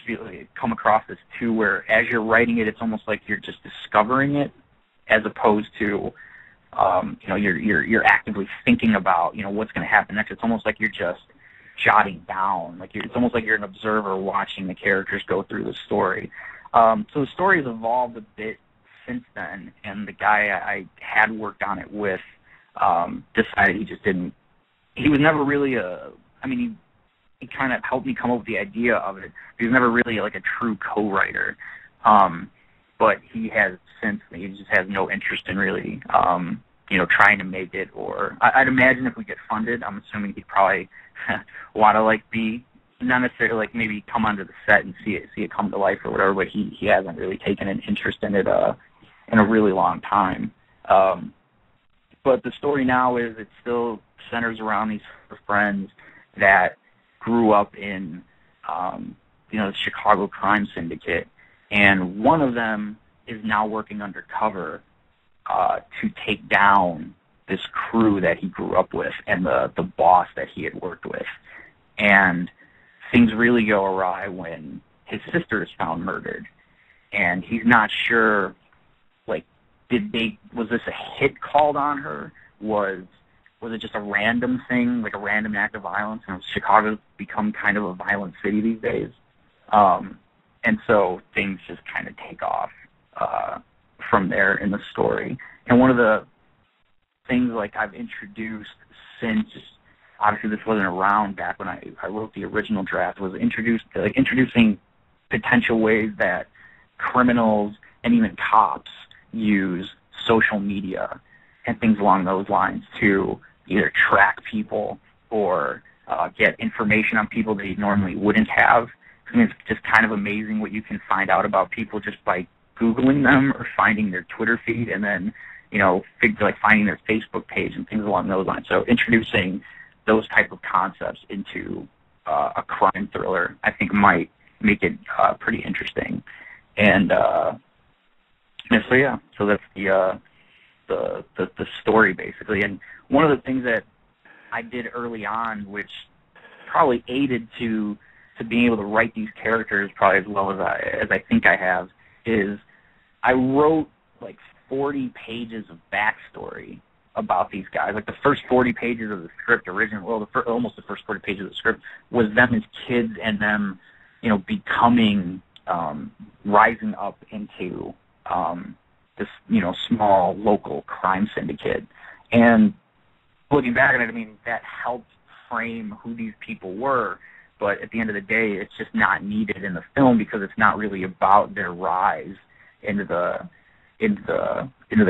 come across this too, where as you're writing it, it's almost like you're just discovering it, as opposed to, you're actively thinking about, what's going to happen next. It's almost like you're just jotting down. It's almost like you're an observer watching the characters go through the story. So the story has evolved a bit since then, and the guy I had worked on it with decided he was never really he kind of helped me come up with the idea of it. He was never really like a true co-writer. But he just has no interest in really, trying to make it, or I'd imagine if we get funded, I'm assuming he'd probably want to be, not necessarily maybe come onto the set and see it come to life or whatever, but he hasn't really taken an interest in it in a really long time. But the story now is it still centers around these friends that grew up in, the Chicago crime syndicate, and one of them is now working undercover to take down this crew that he grew up with and the boss that he had worked with. And things really go awry when his sister is found murdered, and he's not sure, was this a hit called on her? Was it just a random thing, a random act of violence? Chicago's become kind of a violent city these days. And so things just kind of take off from there in the story. And one of the things I've introduced since, obviously this wasn't around back when I wrote the original draft, was introducing potential ways that criminals and even cops use social media and things along those lines to either track people or get information on people they normally wouldn't have. It's just kind of amazing what you can find out about people just by Googling them or finding their Twitter feed, and then, finding their Facebook page and things along those lines. So introducing those type of concepts into a crime thriller, I think, might make it pretty interesting. And so that's the story basically. And one of the things that I did early on, which probably aided to being able to write these characters probably as well as I think I have, is I wrote 40 pages of backstory about these guys. The first 40 pages of the script almost the first 40 pages of the script was them as kids and them, becoming, rising up into this, small local crime syndicate. And looking back at it, that helped frame who these people were. But at the end of the day, it's just not needed in the film because it's not really about their rise into the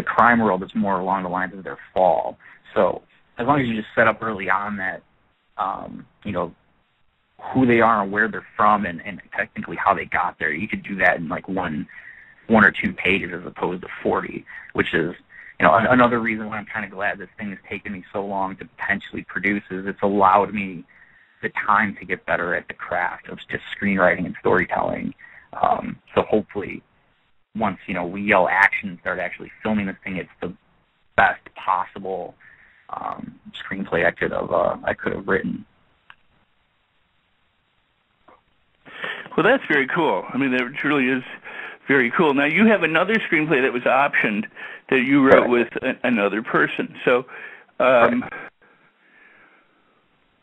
crime world. It's more along the lines of their fall. So as long as you just set up early on that, who they are and where they're from and technically how they got there, you could do that in one or two pages as opposed to 40, which is, another reason why I'm kind of glad this thing has taken me so long to potentially produce is it's allowed me the time to get better at the craft of just screenwriting and storytelling. So hopefully once, we yell action and start actually filming this thing, it's the best possible screenplay I could have written. Well, that's very cool. That truly is very cool. Now, you have another screenplay that was optioned that you wrote with another person. So,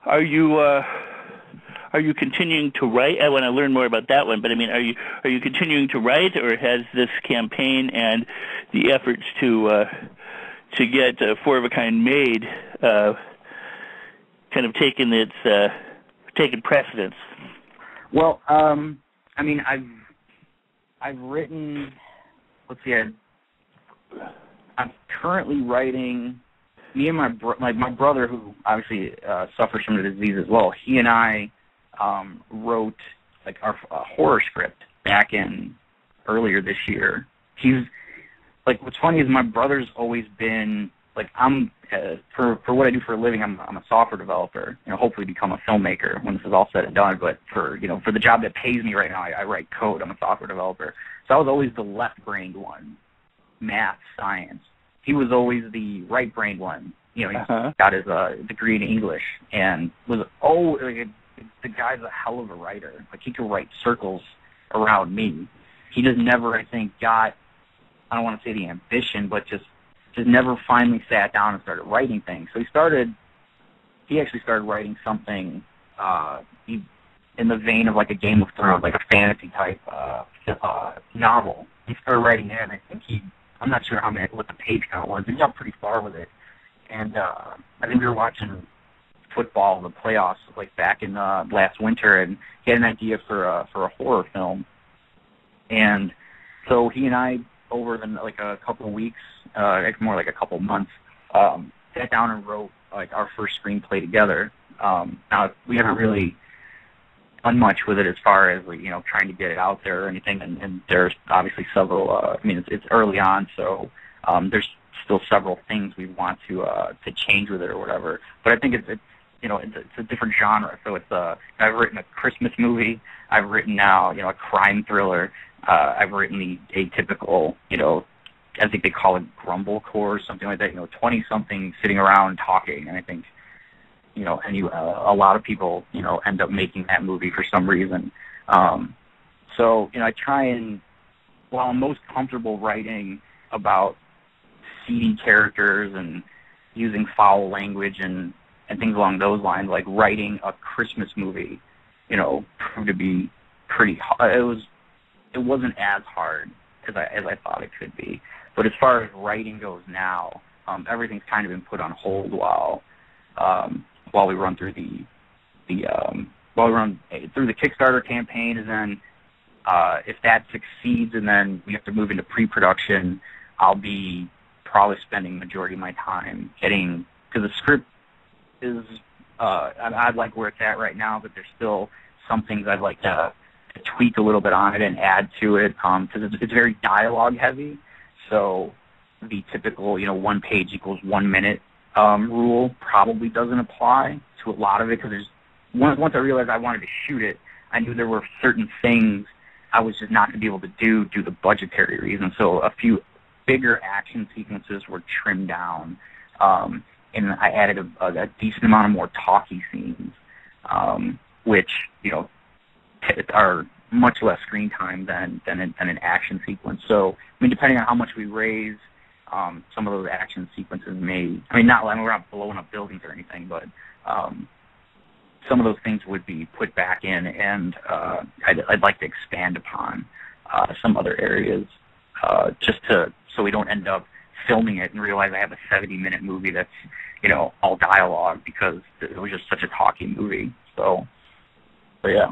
are you continuing to write? I want to learn more about that one. But are you continuing to write, or has this campaign and the efforts to get Four of a Kind made kind of taken precedence? Well, I've written. Let's see. I'm currently writing. Me and my brother, who obviously suffers from the disease as well, he and I wrote our horror script back in earlier this year. He's what's funny is my brother's always been I'm for what I do for a living. I'm a software developer. Hopefully become a filmmaker when this is all said and done. But for the job that pays me right now, I write code. I'm a software developer. So I was always the left-brained one, math, science. He was always the right-brained one. He got his degree in English and was the guy's a hell of a writer. Like, he could write circles around me. He just never, I think, got, I don't want to say the ambition, but just never finally sat down and started writing things. So he actually started writing something in the vein of like a Game of Thrones, like a fantasy type novel. He started writing it, and I think I'm not sure what the page count was, but he got pretty far with it. And I think we were watching football, the playoffs, like back in last winter, and he had an idea for a horror film. And so he and I, over like a couple of weeks, more like a couple of months, sat down and wrote like our first screenplay together. Now we haven't really done much with it as far as, like, trying to get it out there or anything, and there's obviously several. I mean, it's early on, so there's still several things we want to change with it or whatever. But I think it's a different genre. So I've written a Christmas movie. I've written now a crime thriller. I've written the atypical, I think they call it grumblecore or something like that. 20-something sitting around talking, and I think a lot of people end up making that movie for some reason. So I try and, while I'm most comfortable writing about seedy characters and using foul language and things along those lines, like writing a Christmas movie, proved to be pretty hard. It wasn't as hard as I thought it could be. But as far as writing goes now, everything's kind of been put on hold while we run through the Kickstarter campaign, and then if that succeeds, and then we have to move into pre-production, I'll be probably spending the majority of my time because the script is I'd like where it's at right now, but there's still some things I'd like to tweak a little bit on it and add to it, because it's very dialogue heavy. So the typical 1 page equals 1 minute rule probably doesn't apply to a lot of it, because once I realized I wanted to shoot it, I knew there were certain things I was just not going to be able to do due to budgetary reasons. So a few bigger action sequences were trimmed down, and I added a decent amount of more talky scenes, which are much less screen time than an action sequence. So, I mean, depending on how much we raise, some of those action sequences we're not blowing up buildings or anything, but some of those things would be put back in, and I'd like to expand upon some other areas, so we don't end up filming it and realize I have a 70-minute movie that's all dialogue, because it was just such a talky movie. So yeah.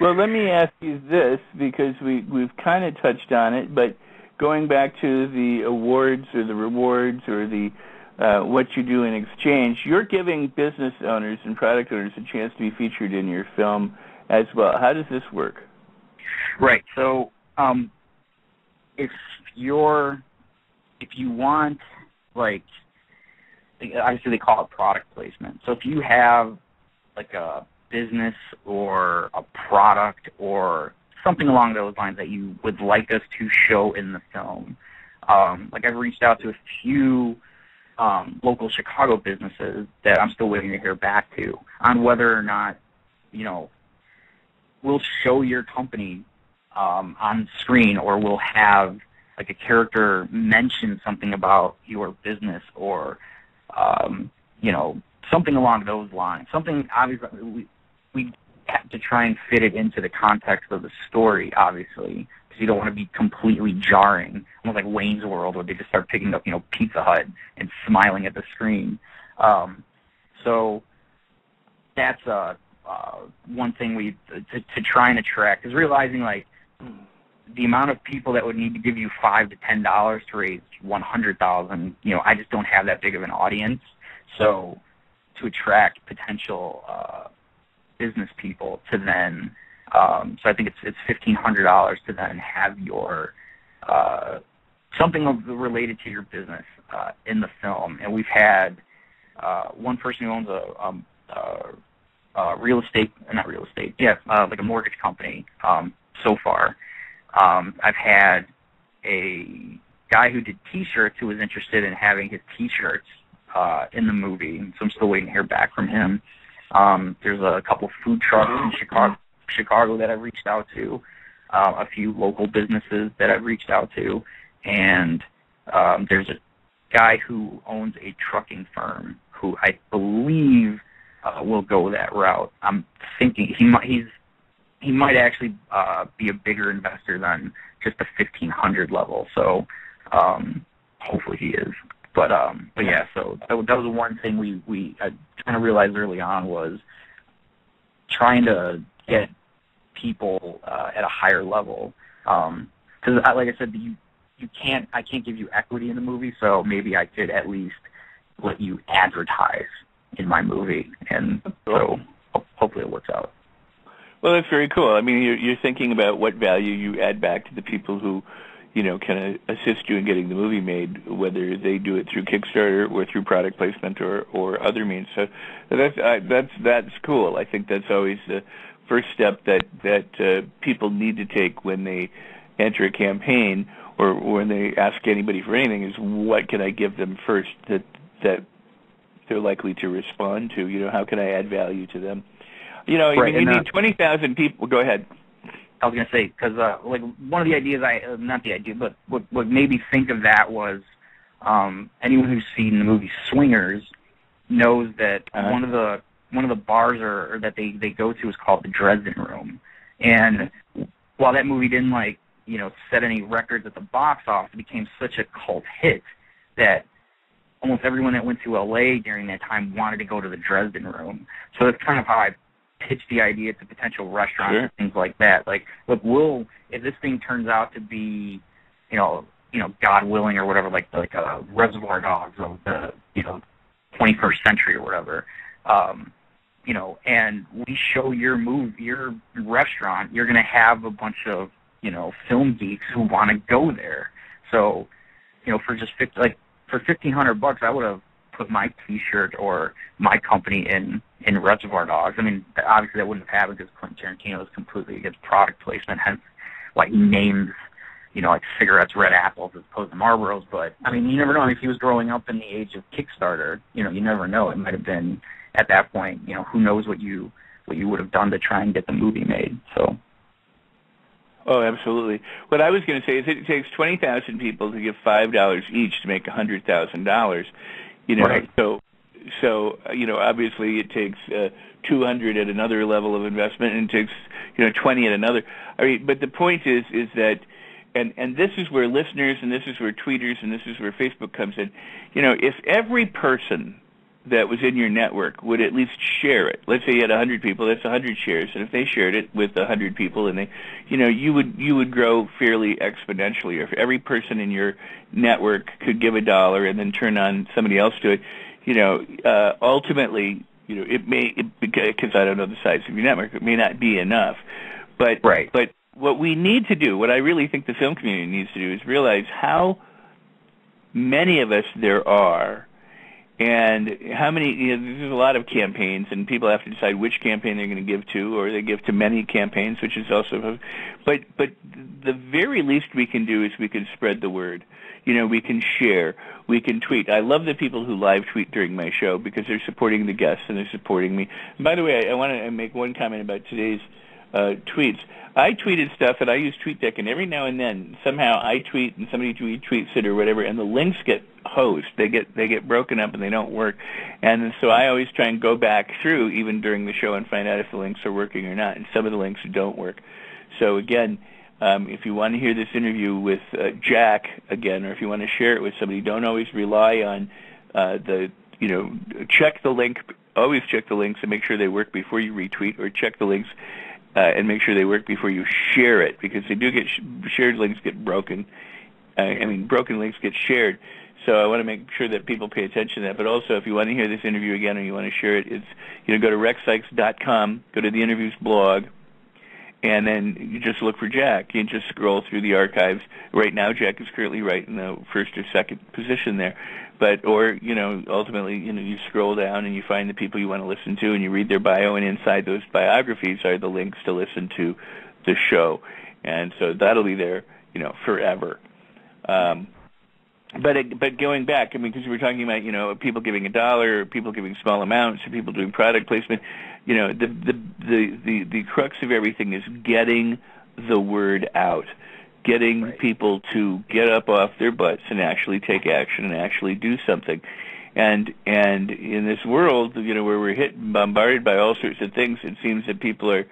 Well, let me ask you this, because we've kind of touched on it, but going back to the awards or the rewards or the what you do in exchange, you're giving business owners and product owners a chance to be featured in your film as well. How does this work? Right. So if you want, like, obviously they call it product placement. So if you have like a business or a product or something along those lines that you would like us to show in the film, like I've reached out to a few local Chicago businesses that I'm still waiting to hear back to on whether or not we'll show your company on screen, or we'll have like a character mention something about your business, or something along those lines. Something, obviously we have to try and fit it into the context of the story, obviously, because you don't want to be completely jarring, almost like Wayne's World, where they just start picking up Pizza Hut and smiling at the screen. So that's one thing to try and attract, is realizing, like, the amount of people that would need to give you $5 to $10 to raise $100,000. I just don't have that big of an audience. So to attract potential business people to then, so I think it's $1,500 to then have your something related to your business in the film. And we've had one person who owns like a mortgage company so far. I've had a guy who did T-shirts who was interested in having his T-shirts in the movie, so I'm still waiting to hear back from him. There's a couple food trucks in Chicago that I've reached out to, a few local businesses that I've reached out to, and there's a guy who owns a trucking firm who I believe will go that route. I'm thinking he might actually be a bigger investor than just the 1,500 level. So hopefully he is. But yeah. So that was one thing we kind of realized early on was trying to get people at a higher level. Because like I said, I can't give you equity in the movie, so maybe I could at least let you advertise in my movie, and so hopefully it works out. Well, that's very cool. I mean, you're thinking about what value you add back to the people who, can assist you in getting the movie made, whether they do it through Kickstarter or through product placement or other means. So that's cool. I think that's always the first step that people need to take when they enter a campaign or when they ask anybody for anything is what can I give them first that they're likely to respond to. How can I add value to them? Right, you need 20,000 people. Go ahead. I was going to say, because one of the ideas not the idea, but what made me think of that was anyone who's seen the movie Swingers knows that one of the bars or that they go to is called the Dresden Room. And while that movie didn't set any records at the box office, it became such a cult hit that almost everyone that went to LA during that time wanted to go to the Dresden Room. So that's kind of how I pitched the idea to potential restaurants and things like that. Like, look, if this thing turns out to be, God willing or whatever, like Reservoir Dogs of the 21st century or whatever, and we show your restaurant, you're going to have a bunch of film geeks who want to go there. So, for just for $1,500, I would have put my T-shirt or my company in Reservoir Dogs. I mean, obviously that wouldn't have happened because Quentin Tarantino is completely against product placement, hence names, cigarettes, red apples as opposed to Marlboros. But I mean, you never know. I mean, if he was growing up in the age of Kickstarter, you never know. It might have been at that point. Who knows what you would have done to try and get the movie made. So. Oh, absolutely. What I was going to say is it takes 20,000 people to give $5 each to make $100,000. Right. So obviously it takes 200 at another level of investment, and it takes 20 at another. I mean, but the point is that, and this is where listeners, and this is where tweeters, and this is where Facebook comes in. If every person that was in your network would at least share it. Let's say you had 100 people, that's 100 shares, and if they shared it with 100 people, and they, you would grow fairly exponentially. Or if every person in your network could give $1 and then turn on somebody else to it, ultimately, it may, because I don't know the size of your network, it may not be enough. But what we need to do, what I really think the film community needs to do, is realize how many of us there are. And how many, there's a lot of campaigns, and people have to decide which campaign they're going to give to, or they give to many campaigns, which is also, but the very least we can do is we can spread the word. We can share, we can tweet. I love the people who live tweet during my show because they're supporting the guests and they're supporting me. And by the way, I want to make one comment about today's tweets. I tweeted stuff, and I use TweetDeck, and every now and then somehow I tweet and somebody retweets it or whatever, and the links get hosed. They get broken up and they don't work. And so I always try and go back through even during the show and find out if the links are working or not. And some of the links don't work. So again, if you want to hear this interview with Jack again, or if you want to share it with somebody, don't always rely on check the link. Always check the links and make sure they work before you retweet, or check the links and make sure they work before you share it, because they do get shared links get broken. Broken links get shared. So I want to make sure that people pay attention to that. But also, if you want to hear this interview again or you want to share it, it's go to rexsikes.com, go to the interviews blog, and then you just look for Jack. You just scroll through the archives. Right now, Jack is currently right in the first or second position there. Ultimately, you scroll down and you find the people you want to listen to, and you read their bio, and inside those biographies are the links to listen to the show. And so that'll be there, forever. But going back, I mean, because we were talking about, you know, people giving $1, or people giving small amounts, or people doing product placement. You know, the crux of everything is getting the word out, getting people to get up off their butts and actually take action and actually do something. And in this world, you know, where we're bombarded by all sorts of things, it seems that people are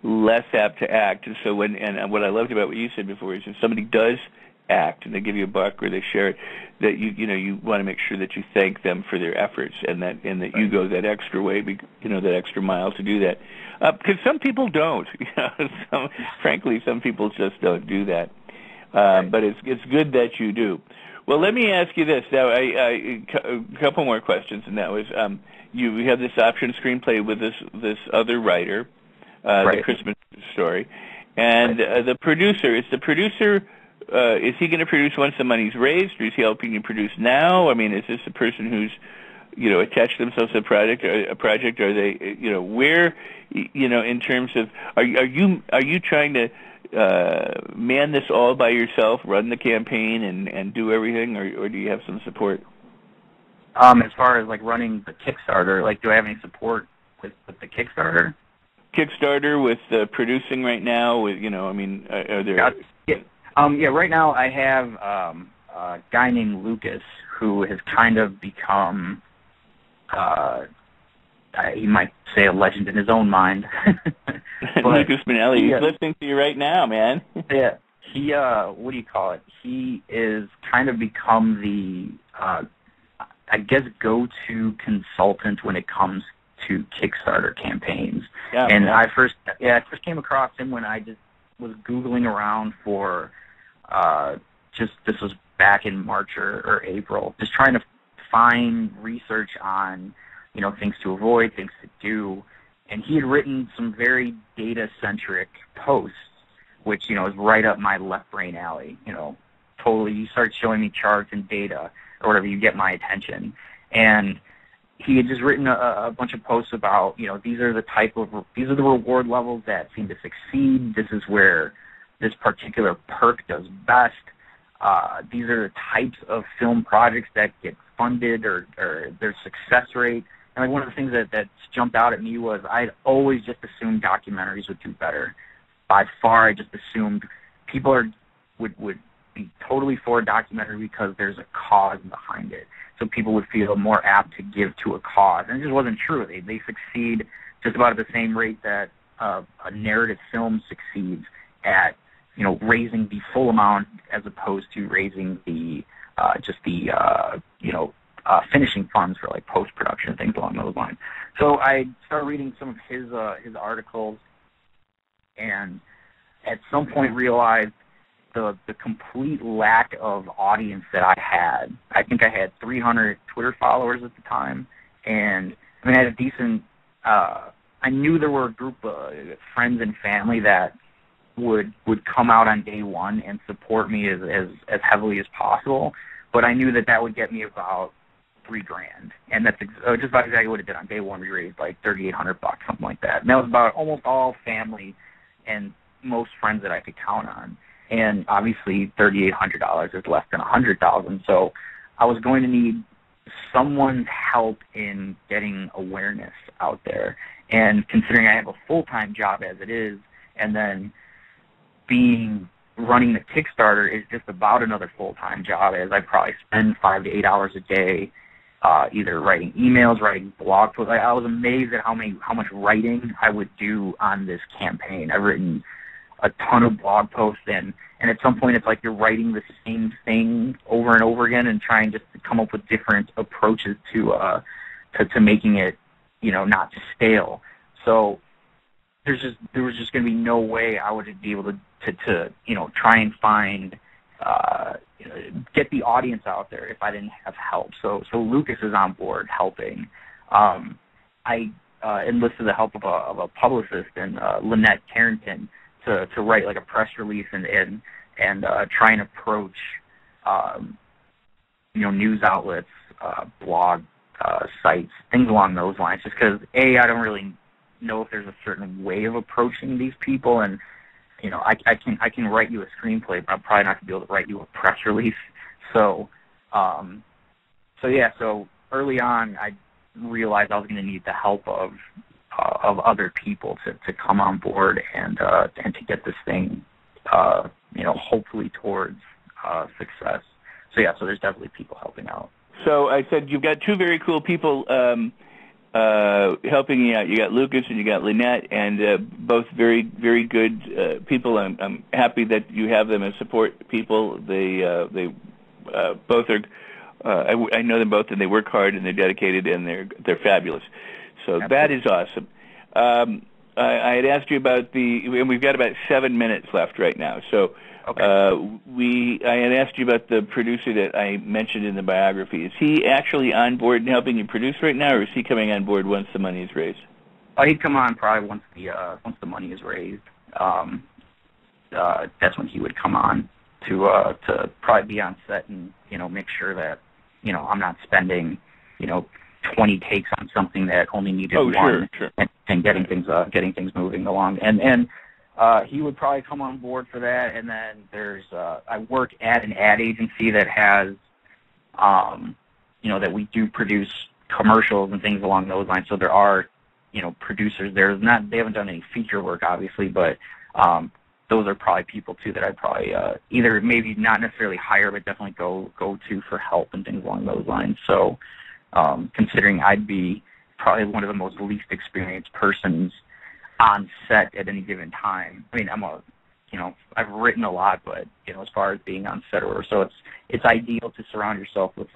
less apt to act. And so and what I loved about what you said before is if somebody does act and they give you $1 or they share it, that you want to make sure that you thank them for their efforts and that you go that extra way, you know, that extra mile to do that. Because some people don't. You know, frankly, some people just don't do that. But it's good that you do. Well, let me ask you this. Now, a couple more questions, and that was you have this option screenplay with this other writer, The Christmas Story, and the producer. Is he going to produce once the money's raised, or is he helping you produce now? I mean, is this a person who's, you know, attached themselves to a project? Are they, you know, where, you know, in terms of, are you trying to man this all by yourself, run the campaign and do everything, or do you have some support? As far as like running the Kickstarter, like, do I have any support with the Kickstarter? Kickstarter with producing right now, with, you know, I mean, are there? Yeah, right now I have a guy named Lucas who has kind of become, you might say, a legend in his own mind. Lucas Minnelli, he's listening to you right now, man. Yeah, he, what do you call it? He is kind of become the, I guess, go-to consultant when it comes to Kickstarter campaigns. Yeah, and I first came across him when I just was Googling around for this was back in March or April, just trying to find research on, you know, things to avoid, things to do. And he had written some very data-centric posts, which, you know, is right up my left brain alley. You know, totally, you start showing me charts and data or whatever, you get my attention. And he had just written a bunch of posts about, you know, these are the reward levels that seem to succeed. This is where this particular perk does best. These are the types of film projects that get funded or their success rate. And like one of the things that jumped out at me was I'd always just assumed documentaries would do better. By far, I just assumed people would be totally for a documentary because there's a cause behind it. So people would feel more apt to give to a cause. And it just wasn't true. They succeed just about at the same rate that a narrative film succeeds at, you know, raising the full amount as opposed to raising the finishing funds for like post-production, things along those lines. So I started reading some of his articles, and at some point realized the complete lack of audience that I had. I think I had 300 Twitter followers at the time, and I mean I had a decent. I knew there were a group of friends and family that would come out on day one and support me as heavily as possible, but I knew that would get me about $3,000, and that's just about exactly what it did on day one. We raised like $3,800, something like that, and that was about almost all family and most friends that I could count on. And obviously, $3,800 is less than $100,000. So I was going to need someone's help in getting awareness out there. And considering I have a full-time job as it is, and then running the Kickstarter is just about another full-time job, as I probably spend 5 to 8 hours a day, either writing emails, writing blog posts. I was amazed at how much writing I would do on this campaign. I've written a ton of blog posts, and at some point it's like you're writing the same thing over and over again and trying just to come up with different approaches to making it, you know, not stale. So there was just going to be no way I would be able to you know, try and find get the audience out there if I didn't have help. So Lucas is on board helping. I enlisted the help of a publicist, and Lynette Carrington, to write like a press release and try and approach you know, news outlets, blog sites, things along those lines. Just because I don't really know if there's a certain way of approaching these people, and you know, I can write you a screenplay, but I'm probably not going to be able to write you a press release. So So early on, I realized I was going to need the help of other people to come on board and to get this thing, hopefully towards success. So there's definitely people helping out. So I said you've got two very cool people helping you out. You got Lucas and you got Lynette, and both very, very good people. I'm happy that you have them as support people. They both are. I know them both, and they work hard, and they're dedicated, and they're fabulous. So Absolutely. That is awesome. I had asked you about and we've got about 7 minutes left right now. So okay. I had asked you about the producer that I mentioned in the biography. Is he actually on board and helping you produce right now, or is he coming on board once the money is raised? Oh, he'd come on probably once the money is raised. That's when he would come on to probably be on set and make sure that I'm not spending 20 takes on something that only needed one, sure. And getting things moving along. And he would probably come on board for that. And then there's I work at an ad agency that has that we do produce commercials and things along those lines. So there are producers there. They haven't done any feature work obviously, but those are probably people too that I'd probably either maybe not necessarily hire, but definitely go to for help and things along those lines. So considering I'd be probably one of the most least experienced persons on set at any given time. I mean, I've written a lot, but as far as being on set or so, it's ideal to surround yourself with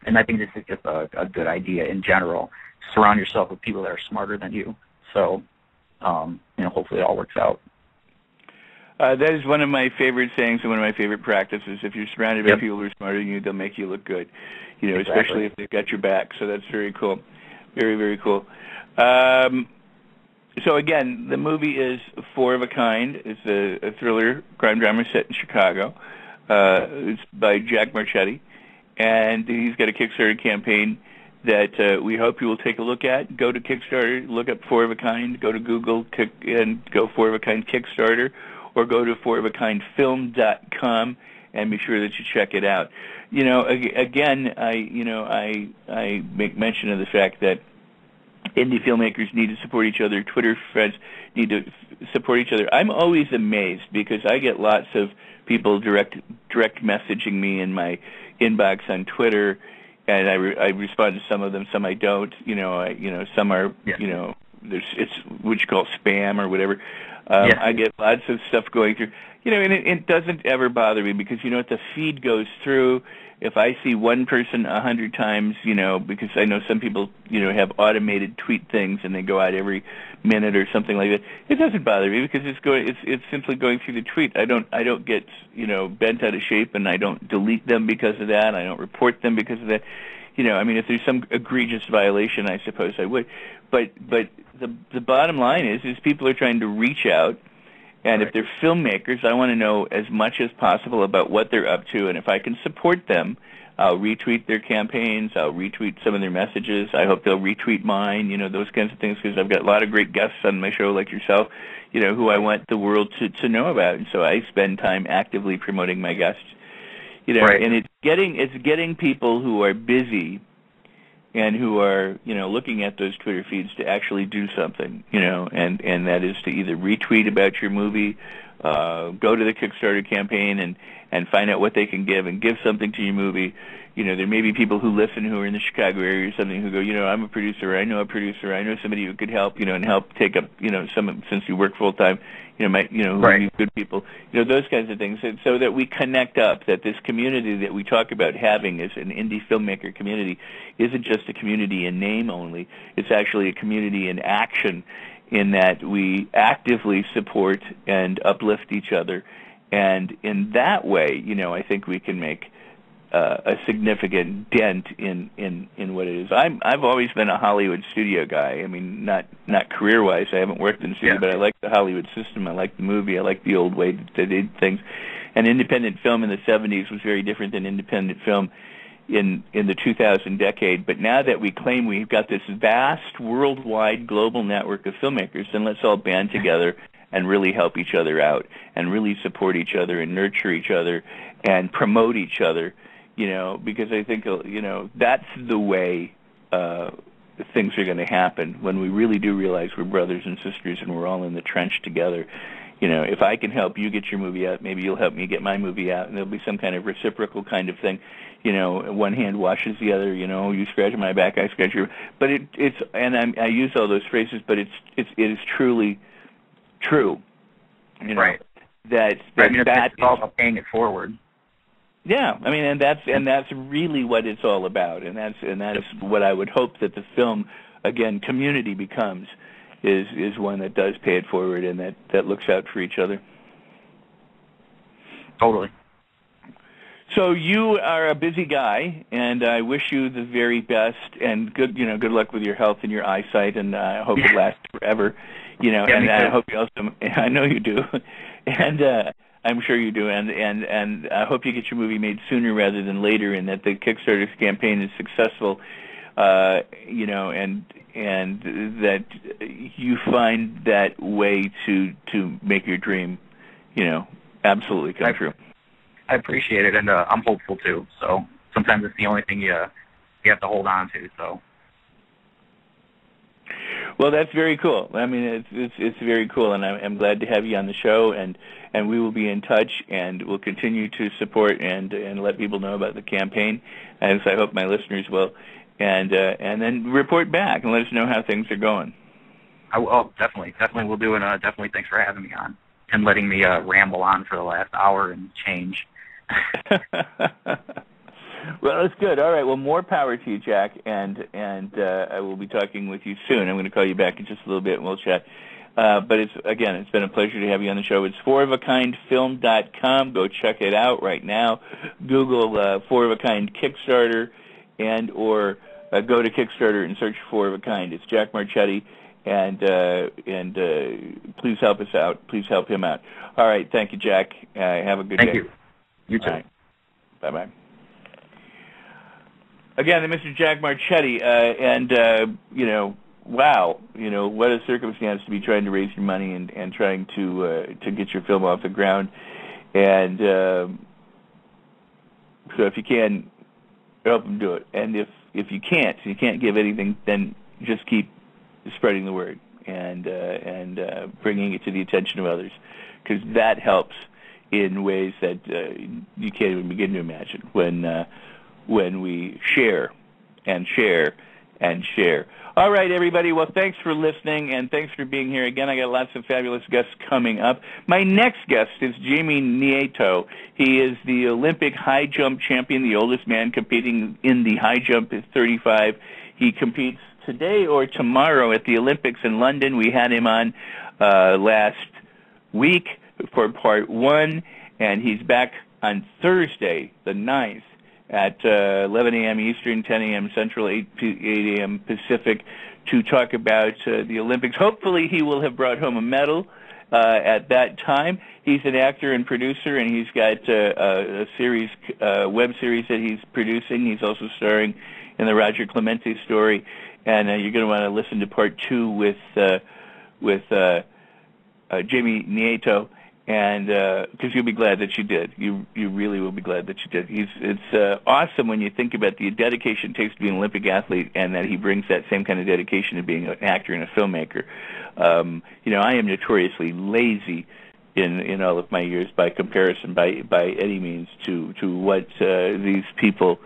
and I think this is just a good idea in general. Surround yourself with people that are smarter than you. So hopefully it all works out. That is one of my favorite sayings and one of my favorite practices. If you're surrounded by people who are smarter than you, they'll make you look good. Exactly. Especially if they've got your back. So that's very cool. Very, very cool. So again, the movie is Four of a Kind. It's a thriller crime drama set in Chicago. It's by Jack Marchetti, and he's got a Kickstarter campaign that we hope you will take a look at. Go to Kickstarter, look up Four of a Kind, go to Google and go Four of a Kind Kickstarter, or go to fourofakindfilm.com and be sure that you check it out. Again, I make mention of the fact that indie filmmakers need to support each other. Twitter friends need to support each other. I'm always amazed because I get lots of people direct messaging me in my inbox on Twitter, and I respond to some of them, some I don't. Some are it's what you call spam or whatever. I get lots of stuff going through. And it doesn't ever bother me because the feed goes through. If I see one person 100 times, because I know some people, have automated tweet things and they go out every minute or something like that, it doesn't bother me because it's simply going through the tweet. I don't get bent out of shape, and I don't delete them because of that. I don't report them because of that. If there's some egregious violation, I suppose I would. But the bottom line is people are trying to reach out. And if they're filmmakers, I want to know as much as possible about what they're up to. And if I can support them, I'll retweet their campaigns. I'll retweet some of their messages. I hope they'll retweet mine, those kinds of things, because I've got a lot of great guests on my show like yourself, who I want the world to know about. And so I spend time actively promoting my guests. And it's getting people who are busy and who are, looking at those Twitter feeds to actually do something, and that is to either retweet about your movie, go to the Kickstarter campaign and find out what they can give and give something to your movie. There may be people who listen who are in the Chicago area or something who go, I'm a producer, I know a producer, I know somebody who could help, and help take up, since you work full time, who are good people, those kinds of things, and so that we connect up, that this community that we talk about having as an indie filmmaker community isn't just a community in name only, it's actually a community in action, in that we actively support and uplift each other, and in that way, I think we can make a significant dent in what it is. I've always been a Hollywood studio guy. I mean, not career-wise. I haven't worked in the studio, but I like the Hollywood system. I like the movie. I like the old way that they did things. And independent film in the 70s was very different than independent film in the 2000 decade. But now that we claim we've got this vast worldwide global network of filmmakers, then let's all band together and really help each other out and really support each other and nurture each other and promote each other. because I think, that's the way things are going to happen when we really do realize we're brothers and sisters and we're all in the trench together. If I can help you get your movie out, maybe you'll help me get my movie out, and there'll be some kind of reciprocal kind of thing. One hand washes the other. You scratch my back, I scratch your. But I use all those phrases, but it is truly true. Right. It's all about paying it forward. Yeah, and that's really what it's all about, and that's what I would hope that the film, again, community becomes, is one that does pay it forward and that looks out for each other. Totally. So you are a busy guy, and I wish you the very best, and good luck with your health and your eyesight, and I hope it lasts forever. And I hope you also, I know you do, and I'm sure you do, and I hope you get your movie made sooner rather than later, and that the Kickstarter campaign is successful, and that you find that way to make your dream, absolutely come true. I appreciate it, and I'm hopeful too. So sometimes it's the only thing you have to hold on to. So. Well, that's very cool. It's very cool, and I'm glad to have you on the show, and we will be in touch, and we'll continue to support and let people know about the campaign, as I hope my listeners will, and then report back and let us know how things are going. Definitely will do, and definitely thanks for having me on and letting me ramble on for the last hour and change. Well, that's good. All right. Well, more power to you, Jack, and I will be talking with you soon. I'm going to call you back in just a little bit, and we'll chat. But it's been a pleasure to have you on the show. It's fourofakindfilm.com. Go check it out right now. Google Four of a Kind Kickstarter, or go to Kickstarter and search Four of a Kind. It's Jack Marchetti, and please help us out. Please help him out. All right. Thank you, Jack. Have a good day. Thank you. You too. Right. Bye-bye. Again, Mr. Jack Marchetti, wow, what a circumstance to be trying to raise your money and trying to get your film off the ground. And so if you can, help him do it. And if you can't give anything, then just keep spreading the word and bringing it to the attention of others, because that helps in ways that you can't even begin to imagine when we share and share and share. All right, everybody. Well, thanks for listening, and thanks for being here. Again, I got lots of fabulous guests coming up. My next guest is Jamie Nieto. He is the Olympic high jump champion, the oldest man competing in the high jump at 35. He competes today or tomorrow at the Olympics in London. We had him on last week for part 1, and he's back on Thursday, the 9th, at 11 a.m. Eastern, 10 a.m. Central, 8 a.m. Pacific, to talk about the Olympics. Hopefully he will have brought home a medal at that time. He's an actor and producer, and he's got a series, web series that he's producing. He's also starring in the Roger Clemente story, and you're going to want to listen to part 2 with Jamie Nieto, and because you'll be glad that you did. You really will be glad that you did. It's awesome when you think about the dedication it takes to be an Olympic athlete, and that he brings that same kind of dedication to being an actor and a filmmaker. I am notoriously lazy in all of my years by comparison, by any means, to what these people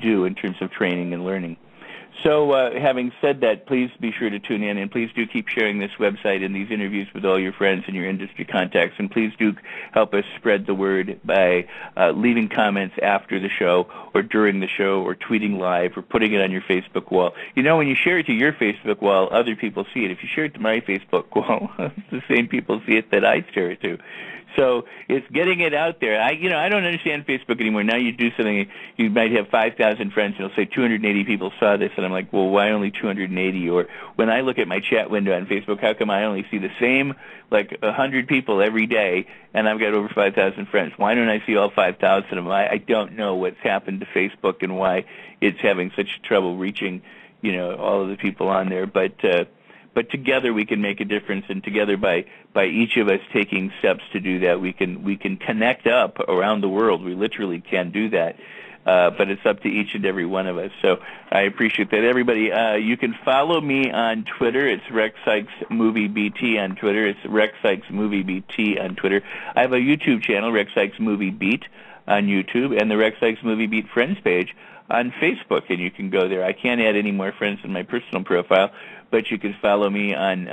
do in terms of training and learning. So having said that, please be sure to tune in, and please do keep sharing this website and these interviews with all your friends and your industry contacts, and please do help us spread the word by leaving comments after the show or during the show or tweeting live or putting it on your Facebook wall. When you share it to your Facebook wall, other people see it. If you share it to my Facebook wall, the same people see it that I share it to. So it's getting it out there. I don't understand Facebook anymore. Now you do something, you might have 5,000 friends, and it'll say 280 people saw this, and I'm like, well, why only 280? Or when I look at my chat window on Facebook, how come I only see the same, 100 people every day, and I've got over 5,000 friends? Why don't I see all 5,000 of them? I don't know what's happened to Facebook and why it's having such trouble reaching, all of the people on there, but together we can make a difference, and together by each of us taking steps to do that, we can connect up around the world. We literally can do that. but it's up to each and every one of us. So I appreciate that. Everybody, you can follow me on Twitter. It's Rex Sikes Movie BT on Twitter. It's Rex Sikes Movie BT on Twitter. I have a YouTube channel, Rex Sikes Movie Beat, on YouTube, and the Rex Sikes Movie Beat Friends page on Facebook, and you can go there. I can't add any more friends in my personal profile, but you can follow me on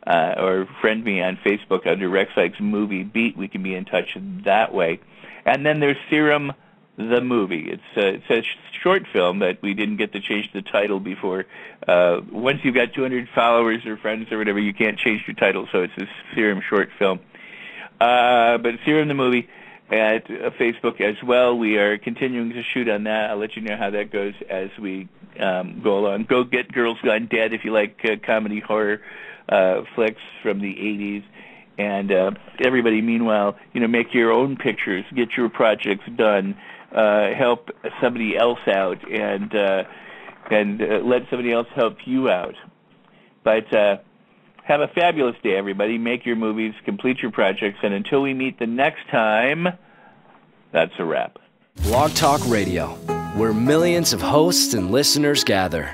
or friend me on Facebook under Rex Sikes Movie Beat. We can be in touch that way. And then there's Serum the Movie. It's a short film that we didn't get to change the title before. Once you've got 200 followers or friends or whatever, you can't change your title, so it's a Serum short film. But Serum the Movie at Facebook as well. We are continuing to shoot on that. I'll let you know how that goes as we go along. Go get Girls Gone Dead if you like comedy horror flicks from the 80s. And everybody, meanwhile, make your own pictures, get your projects done, help somebody else out, and let somebody else help you out. But have a fabulous day, everybody. Make your movies, complete your projects, and until we meet the next time, that's a wrap. Blog Talk Radio, where millions of hosts and listeners gather.